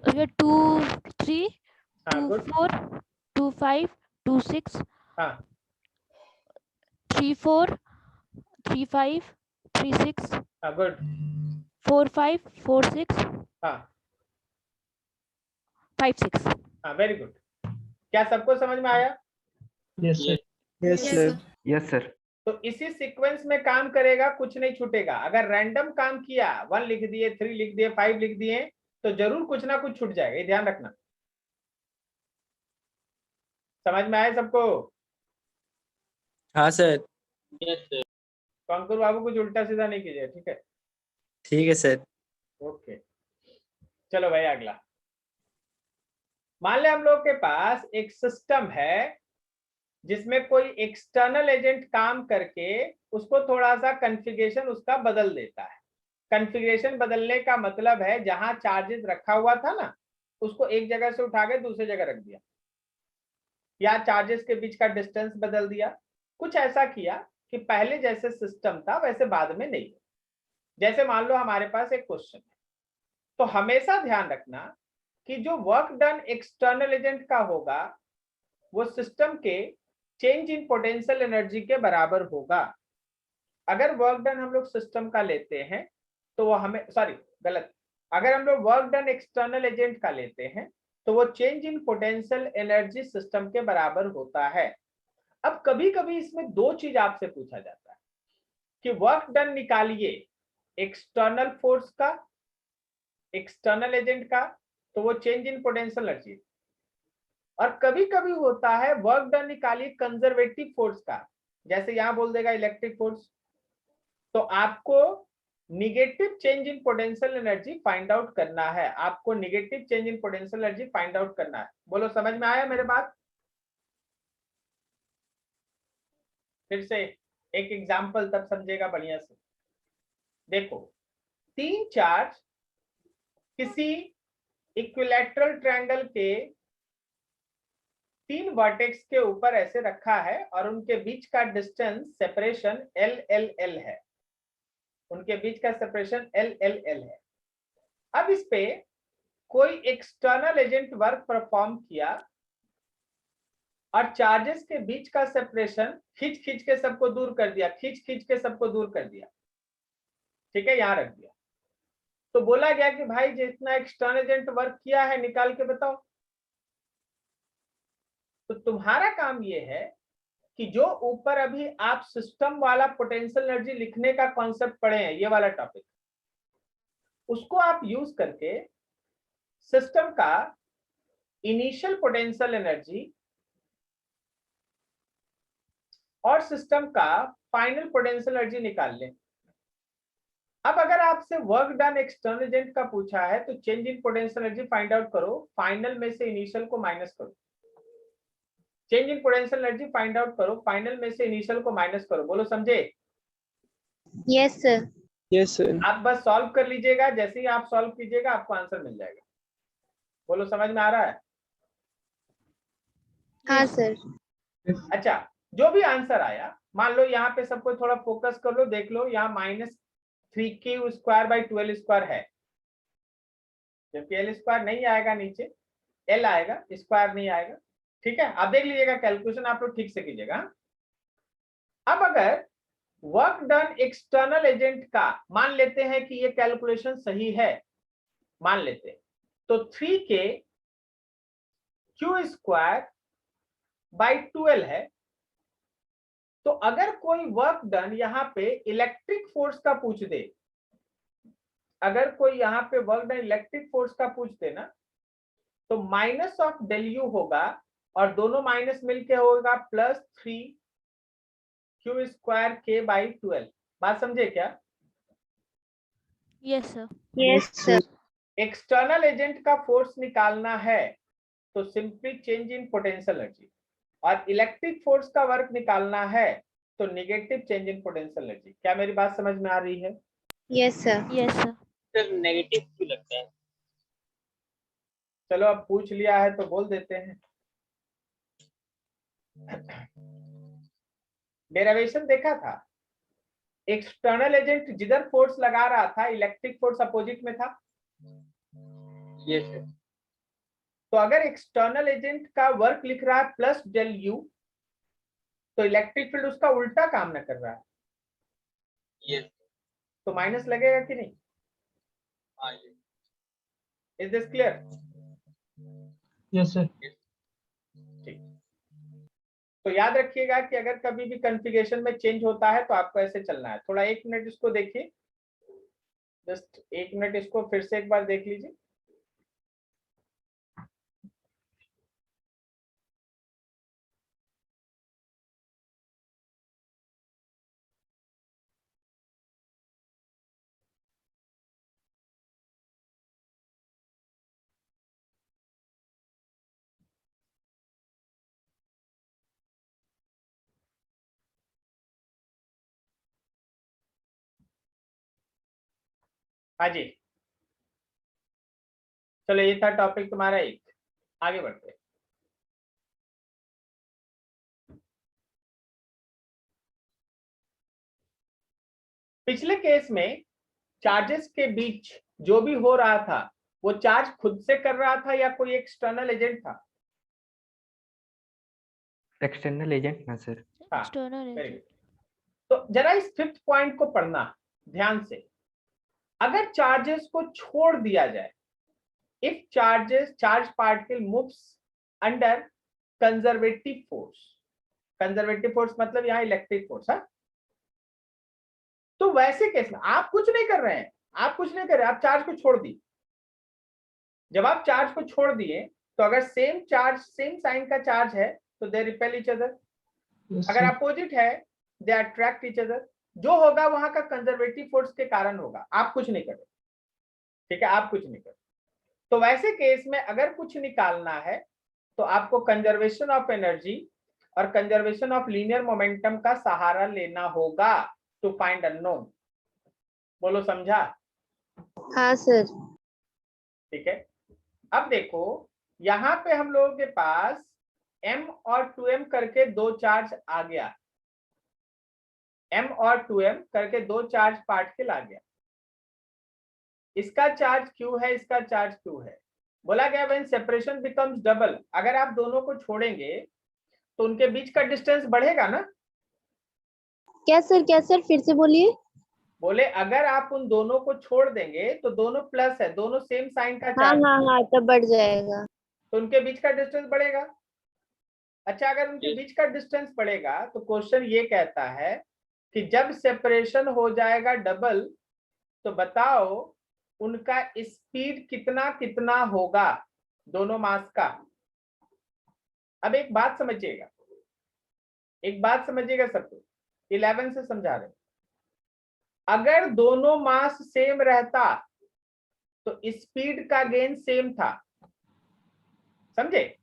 2 3 हाँ 2 गुड। 4 2 5 2 6 हाँ 3 4 3 5 3 6 हाँ गुड। 4 5 4 6 हाँ 5 6। हाँ वेरी गुड। क्या सबको समझ में आया? Yes, sir. Yes sir. Yes sir. तो इसी सीक्वेंस में काम करेगा, कुछ नहीं छूटेगा। अगर रैंडम काम किया, 1 लिख दिए 3 लिख दिए 5 लिख दिए तो जरूर कुछ ना कुछ छूट जाएगा, ये ध्यान रखना। समझ में आया सबको? हाँ सर। Yes sir. तो अंकुर बाबू कुछ उल्टा सीधा नहीं कीजिए, ठीक है? ठीक है सर। ओके चलो भाई अगला। मान ले हम लोग के पास एक सिस्टम है जिसमें कोई एक्सटर्नल एजेंट काम करके उसको थोड़ा सा कॉन्फ़िगरेशन उसका बदल देता है। कॉन्फ़िगरेशन बदलने का मतलब है जहां चार्जेस रखा हुआ था ना, उसको एक जगह से उठा के दूसरी जगह रख दिया, या चार्जेस के बीच का डिस्टेंस बदल दिया। कुछ ऐसा किया कि पहले जैसे सिस्टम था वैसे बाद में नहीं। जैसे मान लो हमारे पास एक क्वेश्चन है, तो हमेशा ध्यान रखना कि जो वर्क डन एक्सटर्नल एजेंट का होगा वो सिस्टम के चेंज इन पोटेंशियल एनर्जी के बराबर होगा। अगर वर्क डन हम लोग सिस्टम का लेते हैं तो वो हमें, सॉरी गलत, अगर हम लोग वर्क डन एक्सटर्नल एजेंट का लेते हैं तो वो change in potential energy system के बराबर होता है। अब कभी कभी इसमें दो चीज आपसे पूछा जाता है कि वर्क डन निकालिए एक्सटर्नल फोर्स का, एक्सटर्नल एजेंट का, तो वो चेंज इन पोटेंशियल एनर्जी। और कभी कभी होता है वर्क डन निकालिए कंजर्वेटिव फोर्स का, जैसे यहां बोल देगा इलेक्ट्रिक फोर्स, तो आपको negative change in potential energy find out करना है। आपको negative change in potential energy find out करना है। बोलो समझ में आया मेरे बात? फिर से एक एग्जांपल तब समझेगा बढ़िया से। देखो, 3 चार्ज किसी इक्विलैटरल ट्रायंगल के 3 वर्टेक्स के ऊपर ऐसे रखा है और उनके बीच का डिस्टेंस सेपरेशन LLL है, उनके बीच का सेपरेशन LLL है। अब इस पे कोई एक्सटर्नल एजेंट वर्क परफॉर्म किया और चार्जेस के बीच का सेपरेशन खींच खींच के सबको दूर कर दिया, खींच खींच के सबको दूर कर दिया, ठीक है, यहां रख दिया। तो बोला गया कि भाई जितना एक्सटर्नल एजेंट वर्क किया है निकाल के बताओ। तो तुम्हारा काम ये है कि जो ऊपर अभी आप सिस्टम वाला पोटेंशियल एनर्जी लिखने का कॉन्सेप्ट पढ़े हैं, ये वाला टॉपिक, उसको आप यूज करके सिस्टम का इनिशियल पोटेंशियल एनर्जी और सिस्टम का फाइनल पोटेंशियल एनर्जी निकाल लें। अब अगर आपसे वर्क डन एक्सटर्नल एजेंट का पूछा है तो change in potential energy find out करो, फाइनल में से इनिशियल को माइनस करो। Change in potential energy find out करो, फाइनल में से इनिशियल को माइनस करो। बोलो समझे? Yes sir. Yes sir. आप बस सॉल्व कर लीजिएगा, जैसे ही आप सॉल्व कीजिएगा आपको आंसर मिल जाएगा। बोलो समझ में आ रहा है? हाँ सर। अच्छा, जो भी आंसर आया, मान लो यहाँ पे सबको थोड़ा फोकस कर लो, देख लो यहाँ -3q²/12² है, जबकि L² नहीं आएगा, नीचे L आएगा, स्क्वायर नहीं आएगा, ठीक है। आप देख लीजिएगा, कैलकुलेशन आप लोग ठीक से कीजिएगा। अब अगर वर्क डन एक्सटर्नल एजेंट का मान लेते हैं कि ये कैलकुलेशन सही है, मान लेते हैं, तो 3k²/12 है। तो अगर कोई वर्क डन यहाँ पे इलेक्ट्रिक फोर्स का पूछ दे, अगर कोई यहाँ पे वर्क डन इलेक्ट्रिक फोर्स का पूछ दे ना, तो -(del u) होगा और दोनों माइनस मिलके होगा +3q²k/12। बात समझे क्या? Yes sir. Yes sir. External agent का फोर्स निकालना है तो simply change in potential energy, और इलेक्ट्रिक फोर्स का वर्क निकालना है तो negative change in potential energy. क्या मेरी बात समझ में आ रही है? Yes sir. Yes sir. Sir negative क्यों लगता है? चलो अब पूछ लिया है तो बोल देते हैं। डेरिवेशन देखा था, एक्सटर्नल एजेंट जिधर फोर्स लगा रहा था इलेक्ट्रिक फोर्स अपोजिट में था। Yes sir. तो अगर एक्सटर्नल एजेंट का वर्क लिख रहा है +del u, तो इलेक्ट्रिक फील्ड उसका उल्टा काम न कर रहा है, यस। तो माइनस लगेगा कि नहीं? हाँ। Is this clear? Yes sir. ठीक। तो याद रखिएगा कि अगर कभी भी कॉन्फ़िगरेशन में चेंज होता है तो आपको ऐसे चलना है। थोड़ा 1 मिनट इसको देखिए, जस्ट 1 मिनट इसको फिर से एक बार देख लीजिए। हाँ जी, चलो ये था टॉपिक तुम्हारा 1। आगे बढ़ते हैं। पिछले केस में चार्जेस के बीच जो भी हो रहा था वो चार्ज खुद से कर रहा था या कोई एक्सटर्नल एजेंट था? एक्सटर्नल एजेंट ना सर। हाँ, एक्सटर्नल वेरी एजेंट। गुड। तो जरा इस 5th पॉइंट को पढ़ना ध्यान से। अगर चार्जेस को छोड़ दिया जाए, if charge particle moves under conservative force, conservative force मतलब यहाँ इलेक्ट्रिक फोर्स है, तो वैसे केस में आप कुछ नहीं कर रहे हैं, आप कुछ नहीं कर रहे, आप चार्ज को छोड़ दिए। जब आप चार्ज को छोड़ दिए तो अगर सेम चार्ज, सेम साइन का चार्ज है तो दे रिपेल ईच अदर, अगर अपोजिट है दे अट्रैक्ट ईच अदर। जो होगा वहां का कंजर्वेटिव फोर्स के कारण होगा, आप कुछ नहीं कर रहे, ठीक है, आप कुछ नहीं कर रहे। तो वैसे केस में अगर कुछ निकालना है तो आपको कंजर्वेशन ऑफ एनर्जी और कंजर्वेशन ऑफ लीनियर मोमेंटम का सहारा लेना होगा टू फाइंड अननोन। बोलो समझा? हाँ सर। ठीक है, अब देखो यहाँ पे हम लोगों के पास m और 2m करके दो चार्ज आ गया, m और 2m करके दो चार्ज पार्टिकल आ गया। इसका चार्ज q है, इसका चार्ज q है। बोला गया व्हेन सेपरेशन बिकम्स डबल, अगर आप दोनों को छोड़ेंगे तो उनके बीच का डिस्टेंस बढ़ेगा ना? क्या सर फिर से बोलिए। बोले अगर आप उन दोनों को छोड़ देंगे तो दोनों प्लस है, दोनों सेम साइन का हाँ चार्ज, हाँ हाँ, तब बढ़ जाएगा। तो उनके बीच का डिस्टेंस बढ़ेगा। अच्छा, अगर उनके बीच का डिस्टेंस बढ़ेगा तो क्वेश्चन ये कहता है कि जब सेपरेशन हो जाएगा डबल तो बताओ उनका स्पीड कितना कितना होगा दोनों मास का। अब एक बात समझिएगा, एक बात समझिएगा सबको, 11 से समझा रहे। अगर दोनों मास सेम रहता तो स्पीड का गेन सेम था, समझे?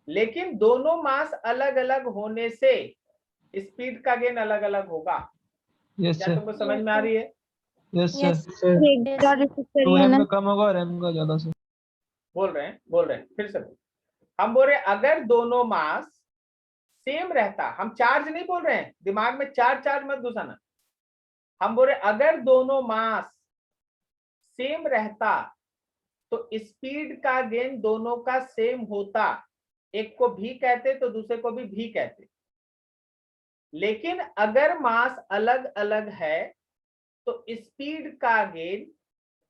लेकिन दोनों मास अलग अलग होने से स्पीड का गेन अलग अलग होगा। क्या तुमको समझ में आ रही है? Yes Yes, sir. एक डॉट रिसीव करिए ना। कम होगा और m का ज्यादा सर। बोल रहे हैं फिर से बोल। हम बोल रहे हैं अगर दोनों मास सेम रहता, हम चार्ज नहीं बोल रहे हैं, दिमाग में चार्ज मत घुसाना। हम बोल रहे अगर दोनों मास सेम रहता तो स्पीड का गेन दोनों का सेम होता, एक को भी कहते तो दूसरे को भी कहते। लेकिन अगर मास अलग अलग है तो स्पीड का गेन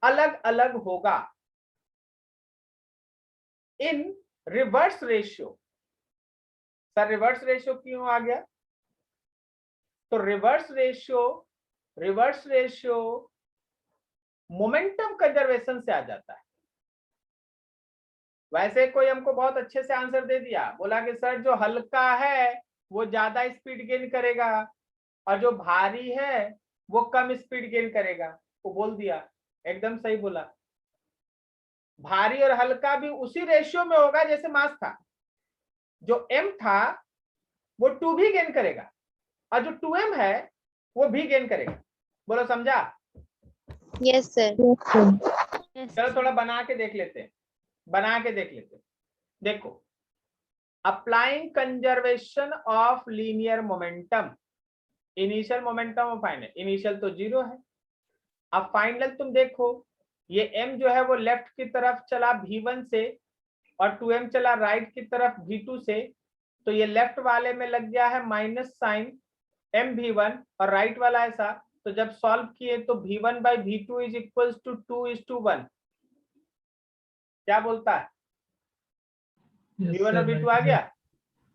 अलग अलग होगा in reverse ratio. Sir reverse ratio क्यों आ गया? तो रिवर्स रेशियो मोमेंटम कंजर्वेशन से आ जाता है। वैसे कोई हमको बहुत अच्छे से आंसर दे दिया, बोला कि सर जो हल्का है वो ज्यादा स्पीड गेन करेगा और जो भारी है वो कम स्पीड गेन करेगा। वो बोल दिया, एकदम सही बोला। भारी और हल्का भी उसी रेशियो में होगा जैसे मास था। जो m था वो 2 भी गेन करेगा और जो 2m है वो भी गेन करेगा। बोलो समझा? Yes sir. Yes. चलो थोड़ा बना के देख लेते हैं, देखो, applying conservation of linear momentum, initial momentum और फाइनल। इनिशियल तो 0 है, अब फाइनल तुम देखो, ये m जो है वो लेफ्ट की तरफ चला v1 से और 2m चला राइट की तरफ v2 से, तो ये लेफ्ट वाले में लग गया है माइनस साइन mv1 और राइट वाला ऐसा। तो जब सॉल्व किए तो v1/v2 इज इक्वल्स टू 2:1। क्या बोलता है? v1 और v2 आ गया।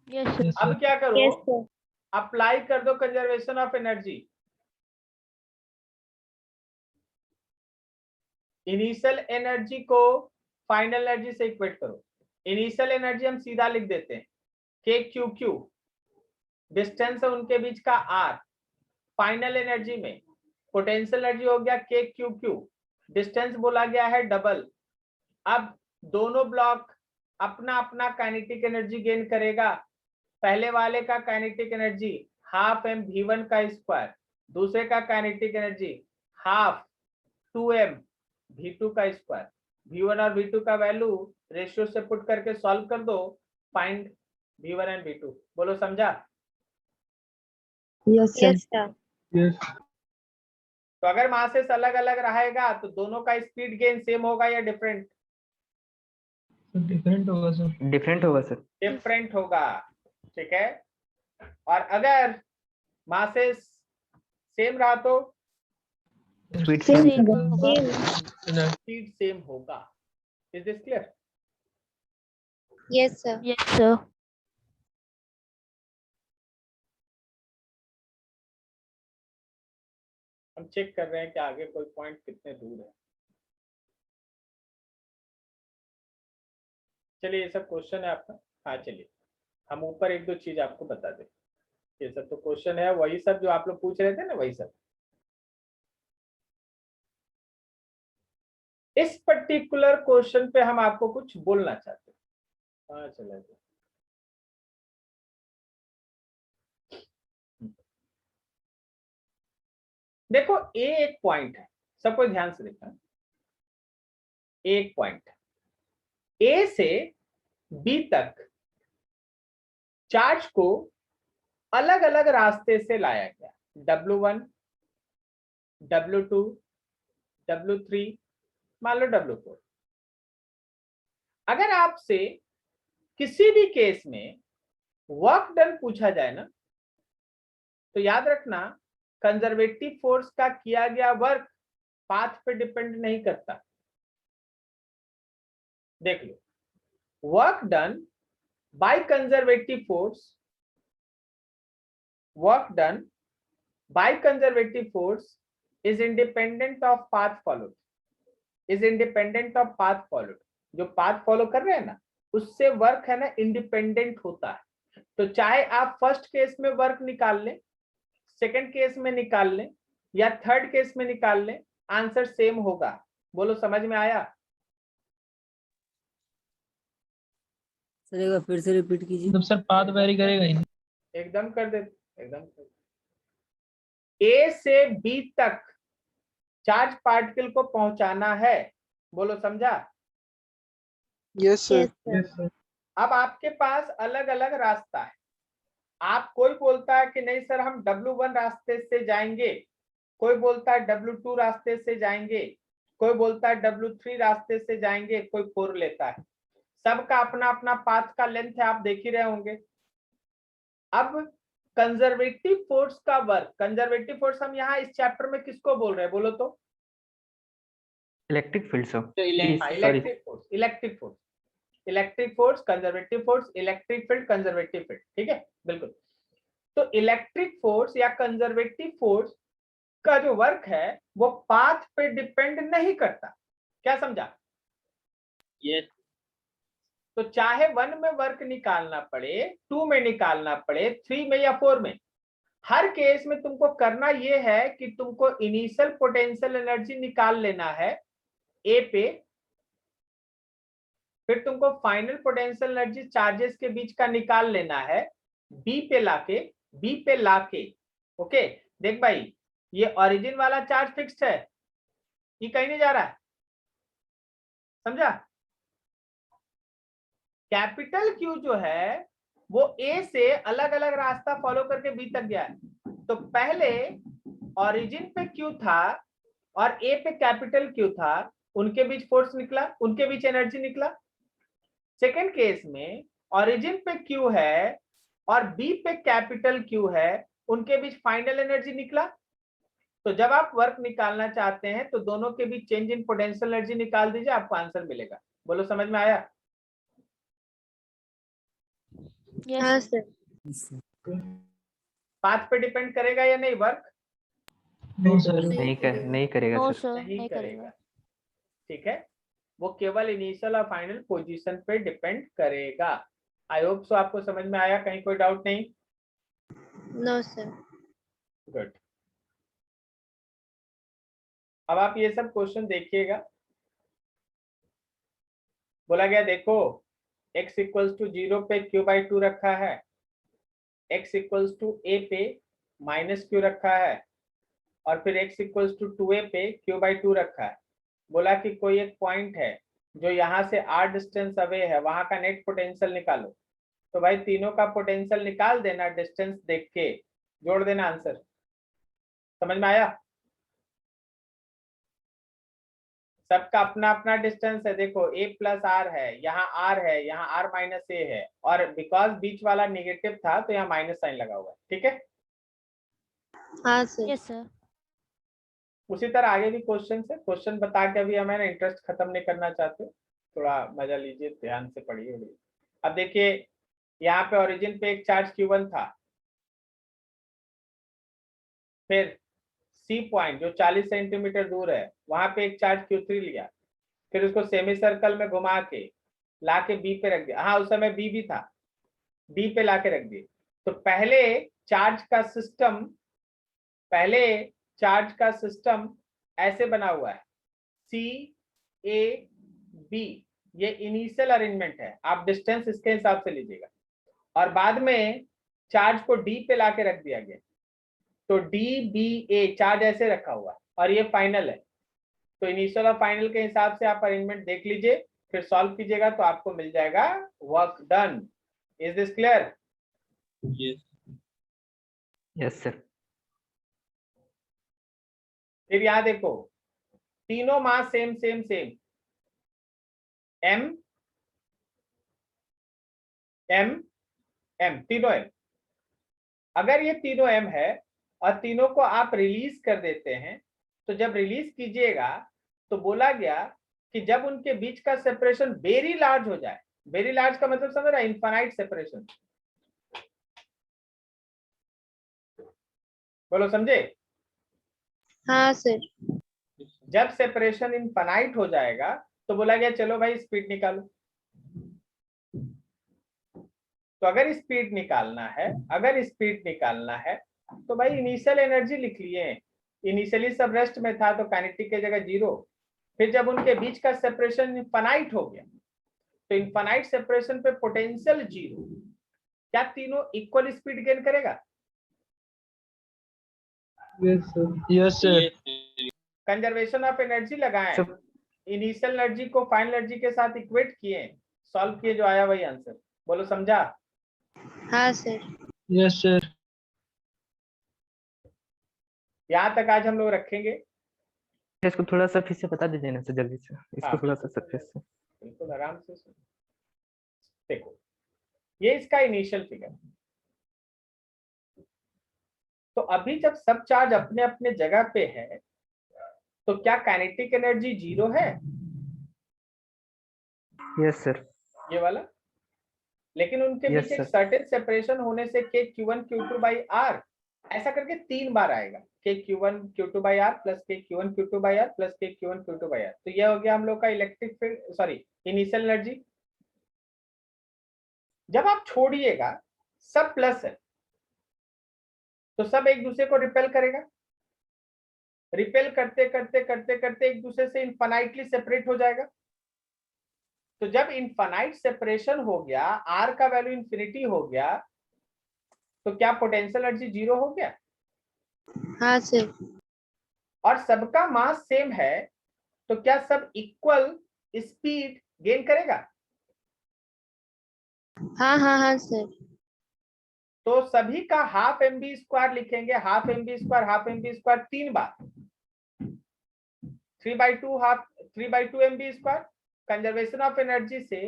Yes, sir. अब क्या करो, यस सर। अप्लाई कर दो conservation of energy. Initial energy को फाइनल एनर्जी से इक्वेट करो। इनिशियल एनर्जी हम सीधा लिख देते हैं KQQ, डिस्टेंस है उनके बीच का R। फाइनल एनर्जी में पोटेंशियल एनर्जी हो गया KQQ, डिस्टेंस बोला गया है डबल। अब दोनों ब्लॉक अपना अपना काइनेटिक एनर्जी गेन करेगा। पहले वाले का काइनेटिक एनर्जी हाफ mv1 का स्क्वायर, दूसरे का kinetic energy half 2m v2 का स्क्वायर। v1 और v2 का वैल्यू रेशियो से पुट करके सॉल्व कर दो, फाइंड v1 एंड v2। बोलो समझा? Yes sir. तो अगर मासेस अलग अलग रहेगा तो दोनों का स्पीड गेन सेम होगा या डिफरेंट? डिफरेंट होगा सर। डिफरेंट होगा, ठीक है। और अगर मासेस सेम रहा तो Same होगा. स्पीड सेम होगा। Is this clear? Yes sir. Yes, sir. हम चेक कर रहे हैं कि आगे कोई पॉइंट कितने दूर है। चलिए ये सब क्वेश्चन है आपका। हाँ चलिए हम ऊपर एक दो चीज आपको बता दें। ये सब तो क्वेश्चन है, वही सब जो आप लोग पूछ रहे थे ना, वही सब। इस पर्टिकुलर क्वेश्चन पे हम आपको कुछ बोलना चाहते हैं। हाँ चलिए देखो ए एक पॉइंट है, सबको ध्यान से देखना, एक पॉइंट ए से बी तक चार्ज को अलग अलग रास्ते से लाया गया, W1, W2, W3, मान लो W4। अगर आपसे किसी भी केस में वर्क डन पूछा जाए ना, तो याद रखना कंजर्वेटिव फोर्स का किया गया वर्क पाथ पे डिपेंड नहीं करता। देख लो, work done by conservative force, work done by conservative force is independent of path followed, is independent of path followed। जो path follow कर रहे हैं ना, उससे वर्क है ना इंडिपेंडेंट होता है। तो चाहे आप फर्स्ट केस में वर्क निकाल लें, सेकंड केस में निकाल लें, या थर्ड केस में निकाल लें, आंसर सेम होगा। बोलो समझ में आया? सर एक बार फिर से रिपीट कीजिए। मतलब सर पाथ वेरी करेगा ही नहीं। एकदम कर दे, एकदम कर। ए से बी तक चार्ज पार्टिकल को पहुंचाना है, बोलो समझा? Yes sir. Yes sir. अब आपके पास अलग अलग रास्ता है। आप कोई बोलता है कि नहीं सर हम W1 रास्ते से जाएंगे, कोई बोलता है W2 रास्ते से जाएंगे, कोई बोलता है W3 रास्ते से जाएंगे, कोई 4 लेता है। सबका अपना अपना पाथ का लेंथ है, आप देख ही रहे होंगे। अब कंजर्वेटिव फोर्स का वर्क, कंजर्वेटिव फोर्स हम यहाँ इस चैप्टर में किसको बोल रहे हैं, बोलो तो? Electric field sir. Electric force, electric force, electric force, conservative force, electric field, conservative field, ठीक है, बिल्कुल। तो इलेक्ट्रिक फोर्स या कंजर्वेटिव फोर्स का जो वर्क है वो पाथ पे डिपेंड नहीं करता। क्या समझा? यस। तो चाहे 1 में वर्क निकालना पड़े, 2 में निकालना पड़े, 3 में या 4 में, हर केस में तुमको करना यह है कि तुमको इनिशियल पोटेंशियल एनर्जी निकाल लेना है ए पे, फिर तुमको फाइनल पोटेंशियल एनर्जी चार्जेस के बीच का निकाल लेना है बी पे लाके। ओके, देख भाई, ये ओरिजिन वाला चार्ज फिक्स्ड है, ये कहीं नहीं जा रहा है, समझा? कैपिटल क्यू जो है वो ए से अलग अलग रास्ता फॉलो करके बी तक गया है। तो पहले ओरिजिन पे क्यू था और ए पे कैपिटल क्यू था, उनके बीच फोर्स निकला, उनके बीच एनर्जी निकला। सेकेंड केस में ओरिजिन पे क्यू है और बी पे कैपिटल क्यू है, उनके बीच फाइनल एनर्जी निकला। तो जब आप वर्क निकालना चाहते हैं तो दोनों के बीच चेंज इन पोटेंशियल एनर्जी निकाल दीजिए, आपको आंसर मिलेगा। बोलो समझ में आया? यस पाथ पे डिपेंड करेगा या नहीं वर्क? नहीं सर। नहीं करेगा नो सर। सर नहीं नहीं करेगा, करेगा। ठीक है, वो केवल इनिशियल और फाइनल पोजीशन पे डिपेंड करेगा। आई होप सो आपको समझ में आया, कहीं कोई डाउट नहीं? No sir. गुड। अब आप ये सब क्वेश्चन देखिएगा। बोला गया देखो x इक्वल्स टू 0 पे q/2 रखा है, x इक्वल्स टू a पे -q रखा है, और फिर x इक्वल्स टू 2a पे q/2 रखा है। बोला कि कोई एक पॉइंट है जो यहाँ से r डिस्टेंस अवे है, वहां का नेट पोटेंशियल निकालो। तो भाई तीनों का पोटेंशियल निकाल देना, डिस्टेंस देख के जोड़ देना आंसर। समझ में आया? सबका अपना अपना डिस्टेंस है। देखो a प्लस आर है, यहाँ r है, यहाँ r माइनस a है, और बिकॉज बीच वाला निगेटिव था तो यहाँ माइनस साइन लगा हुआ है, ठीक है? हाँ सर। Yes sir. उसी तरह आगे भी क्वेश्चन है, क्वेश्चन बता के अभी हमें इंटरेस्ट खत्म नहीं करना चाहते, थोड़ा मजा लीजिए, ध्यान से पढ़िए। अब देखिए यहाँ पे ओरिजिन पे एक चार्ज Q1 था, फिर सी पॉइंट जो 40 सेंटीमीटर दूर है वहां पे एक चार्ज Q3 लिया, फिर उसको सेमी सर्कल में घुमा के लाके बी पे रख दिया। हाँ उस समय बी भी था, बी पे लाके रख दिए। तो पहले चार्ज का सिस्टम ऐसे बना हुआ है CAB, ये इनिशियल अरेंजमेंट है, आप डिस्टेंस इसके हिसाब से लीजिएगा। और बाद में चार्ज को डी पे लाके रख दिया गया। तो DBA चार्ज ऐसे रखा हुआ है और ये फाइनल है, तो इनिशियल और फाइनल के हिसाब से आप अरेंजमेंट देख लीजिए, फिर सॉल्व कीजिएगा तो आपको मिल जाएगा work done. Is this clear? Yes sir. फिर यहाँ देखो, तीनों mass same same same, M M M, तीनों M। अगर ये तीनों M है और तीनों को आप रिलीज कर देते हैं, तो जब रिलीज कीजिएगा तो बोला गया कि जब उनके बीच का सेपरेशन वेरी लार्ज हो जाए, वेरी लार्ज का मतलब समझ रहा है, इनफाइनाइट सेपरेशन, बोलो समझे? हाँ सर। जब सेपरेशन इनफाइनाइट हो जाएगा तो बोला गया चलो भाई स्पीड निकालो। तो अगर स्पीड निकालना है, अगर स्पीड निकालना है तो भाई इनिशियल एनर्जी लिख लिए, इनिशियली सब रेस्ट में था तो काइनेटिक की जगह 0, फिर जब उनके बीच का सेपरेशन इनफाइनाइट हो गया तो इनफाइनाइट सेपरेशन पे पोटेंशियल 0, क्या तीनों इक्वल स्पीड गेन करेगा? Yes sir. Conservation of energy लगाएं, इनिशियल एनर्जी को फाइनल एनर्जी के साथ इक्वेट किए, सॉल्व किए, जो आया वही आंसर। बोलो समझा? हाँ सर। Yes sir. यहाँ तक आज हम लोग रखेंगे। इसको थोड़ा सा फिर से बता दीजिए ना सर, जल्दी से इसको हाँ, थोड़ा सा सर फिर से। बिल्कुल आराम से सुनो। देखो ये इसका इनिशियल फिगर, तो अभी जब सब चार्ज अपने अपने जगह पे है तो क्या काइनेटिक एनर्जी 0 है? Yes sir. ये वाला, लेकिन उनके Yes, बीच एक sir. सर्टेन सेपरेशन होने से k q1 q2 by r ऐसा करके 3 बार आएगा, k q1 q2 by r plus k q1 q2 by r plus k q1 q2 by r। तो यह हो गया हम लोग का electric field, sorry initial energy. जब आप छोड़िएगा सब प्लस है तो सब एक दूसरे को रिपेल करेगा, रिपेल करते करते करते करते एक दूसरे से इनफाइनाइटली सेपरेट हो जाएगा। तो जब इनफाइनाइट सेपरेशन हो गया, r का वैल्यू इंफिनिटी हो गया, तो क्या पोटेंशियल एनर्जी 0 हो गया? हाँ सर। और सबका मास सेम है तो क्या सब इक्वल स्पीड गेन करेगा? हाँ हाँ हाँ सर। तो सभी का हाफ mv² लिखेंगे, half mv², half mv², 3 bar, 3/2 half 3/2 mv²। Conservation of energy से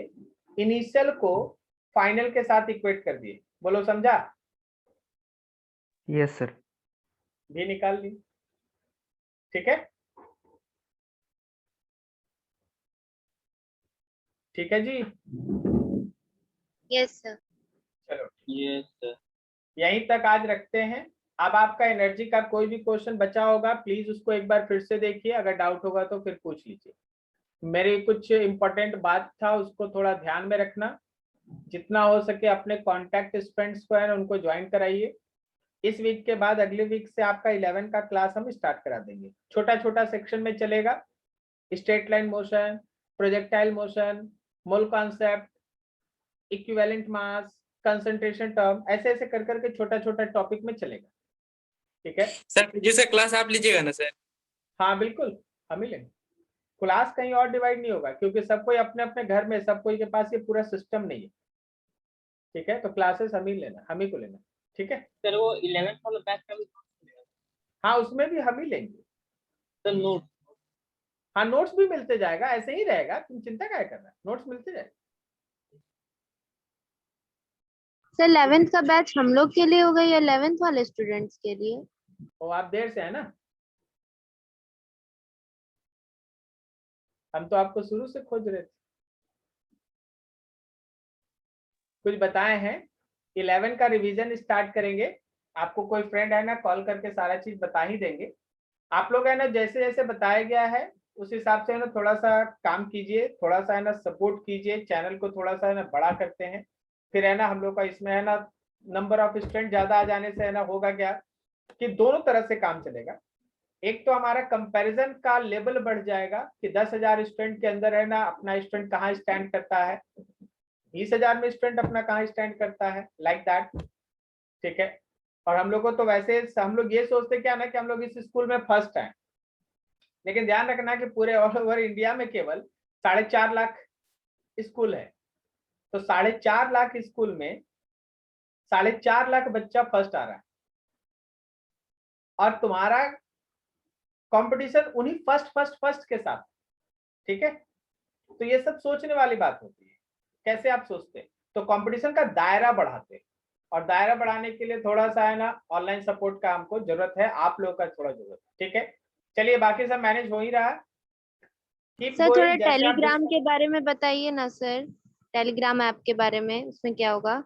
इनिशियल को फाइनल के साथ इक्वेट कर दिए। बोलो समझा? Yes sir. भी निकाल ली, ठीक है? ठीक है जी, यस सर। चलो यस सर। यहीं तक आज रखते हैं। अब आपका एनर्जी का कोई भी क्वेश्चन बचा होगा प्लीज उसको एक बार फिर से देखिए, अगर डाउट होगा तो फिर पूछ लीजिए। मेरी कुछ इंपॉर्टेंट बात था उसको थोड़ा ध्यान में रखना, जितना हो सके अपने कॉन्टैक्ट स्टूडेंट्स को है उनको ज्वाइन कराइए। इस वीक के बाद अगले वीक से आपका 11 का क्लास हम स्टार्ट करा देंगे, छोटा छोटा सेक्शन में चलेगा, straight line motion, projectile motion, mole concept, equivalent mass, concentration term, ऐसे ऐसे कर करके छोटा छोटा टॉपिक में चलेगा, ठीक है सर जिसका क्लास आप लीजिएगा ना सर? हाँ बिल्कुल, हम ही लेंगे। क्लास कहीं और डिवाइड नहीं होगा क्योंकि सब कोई अपने अपने घर में, सब कोई के पास ये पूरा सिस्टम नहीं है, ठीक है? तो क्लासेस हम ही लेना, हम ही को लेना, ठीक है? सर वो 11th वाला बैच का भी हाँ उसमें भी हम ही लेंगे सर नोट। हाँ नोट्स भी मिलते जाएगा, ऐसे ही रहेगा, तुम चिंता क्या करना, नोट्स मिलते जाएगा। सर 11th का बैच हम लोग के लिए होगा या 11th वाले स्टूडेंट्स के लिए? तो आप देर से है ना, हम तो आपको शुरू से खोज रहे थे। कुछ बताए हैं, 11 का रिवीजन स्टार्ट करेंगे, आपको कोई फ्रेंड है ना कॉल करके सारा चीज बता ही देंगे। आप लोग है ना जैसे जैसे बताया गया है उस हिसाब से है ना थोड़ा सा काम कीजिए, थोड़ा सा है ना सपोर्ट कीजिए, चैनल को थोड़ा सा है ना बड़ा करते हैं। फिर है ना हम लोग का इसमें है ना नंबर ऑफ स्टूडेंट ज्यादा आ जाने से है ना होगा क्या कि दोनों तरह से काम चलेगा। एक तो हमारा कंपैरिजन का लेवल बढ़ जाएगा कि 10,000 स्टूडेंट के अंदर है ना अपना स्टूडेंट कहाँ स्टैंड करता है, 20,000 में स्टूडेंट अपना कहाँ स्टैंड करता है, लाइक दैट, ठीक है? और हम लोग को तो वैसे हम लोग ये सोचते क्या ना कि हम लोग इस स्कूल में फर्स्ट हैं, लेकिन ध्यान रखना कि पूरे ऑल ओवर इंडिया में केवल 4.5 लाख स्कूल है। तो 4.5 लाख स्कूल में 4.5 लाख बच्चा फर्स्ट आ रहा है, और तुम्हारा कंपटीशन उन्हीं फर्स्ट के साथ, ठीक है। तो ये सब सोचने वाली बात होती है, कैसे आप सोचते हैं। तो कंपटीशन का दायरा बढ़ाते, और दायरा बढ़ाने के लिए थोड़ा सा है ना ऑनलाइन सपोर्ट का हमको जरूरत है, आप लोगों का थोड़ा जरूरत है, ठीक है। चलिए बाकी सब मैनेज हो ही रहा है। Keep सर going, थोड़ा जैसे आप टेलीग्राम के बारे में बताइए ना सर, टेलीग्राम ऐप के बारे में, उसमें क्या होगा?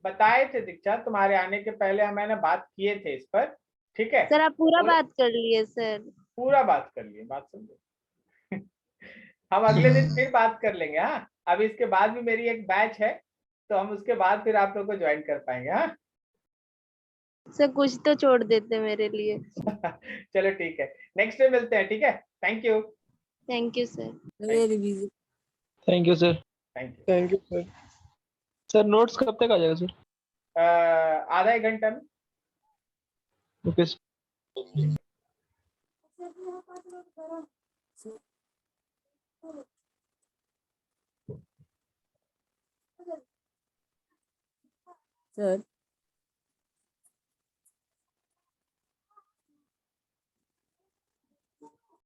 बताए थे दीक्षा, तुम्हारे आने के पहले मैंने बात किए थे इस पर, ठीक है। सर आप पूरा बात कर लिए सर। पूरा बात कर लिए, बात समझो। हम अगले दिन फिर बात कर लेंगे। हाँ, अब इसके बाद भी मेरी एक बैच है, तो हम उसके बाद फिर आप लोग को ज्वाइन कर पाएंगे। हाँ सर कुछ तो छोड़ देते मेरे लिए। चलो ठीक है, नेक्स्ट डे मिलते हैं, ठीक है। Thank you. Thank you sir. Very busy. Thank you sir. Thank you sir. Sir notes कब तक आ जाएगा सर? आधा एक घंटा में। Okay sir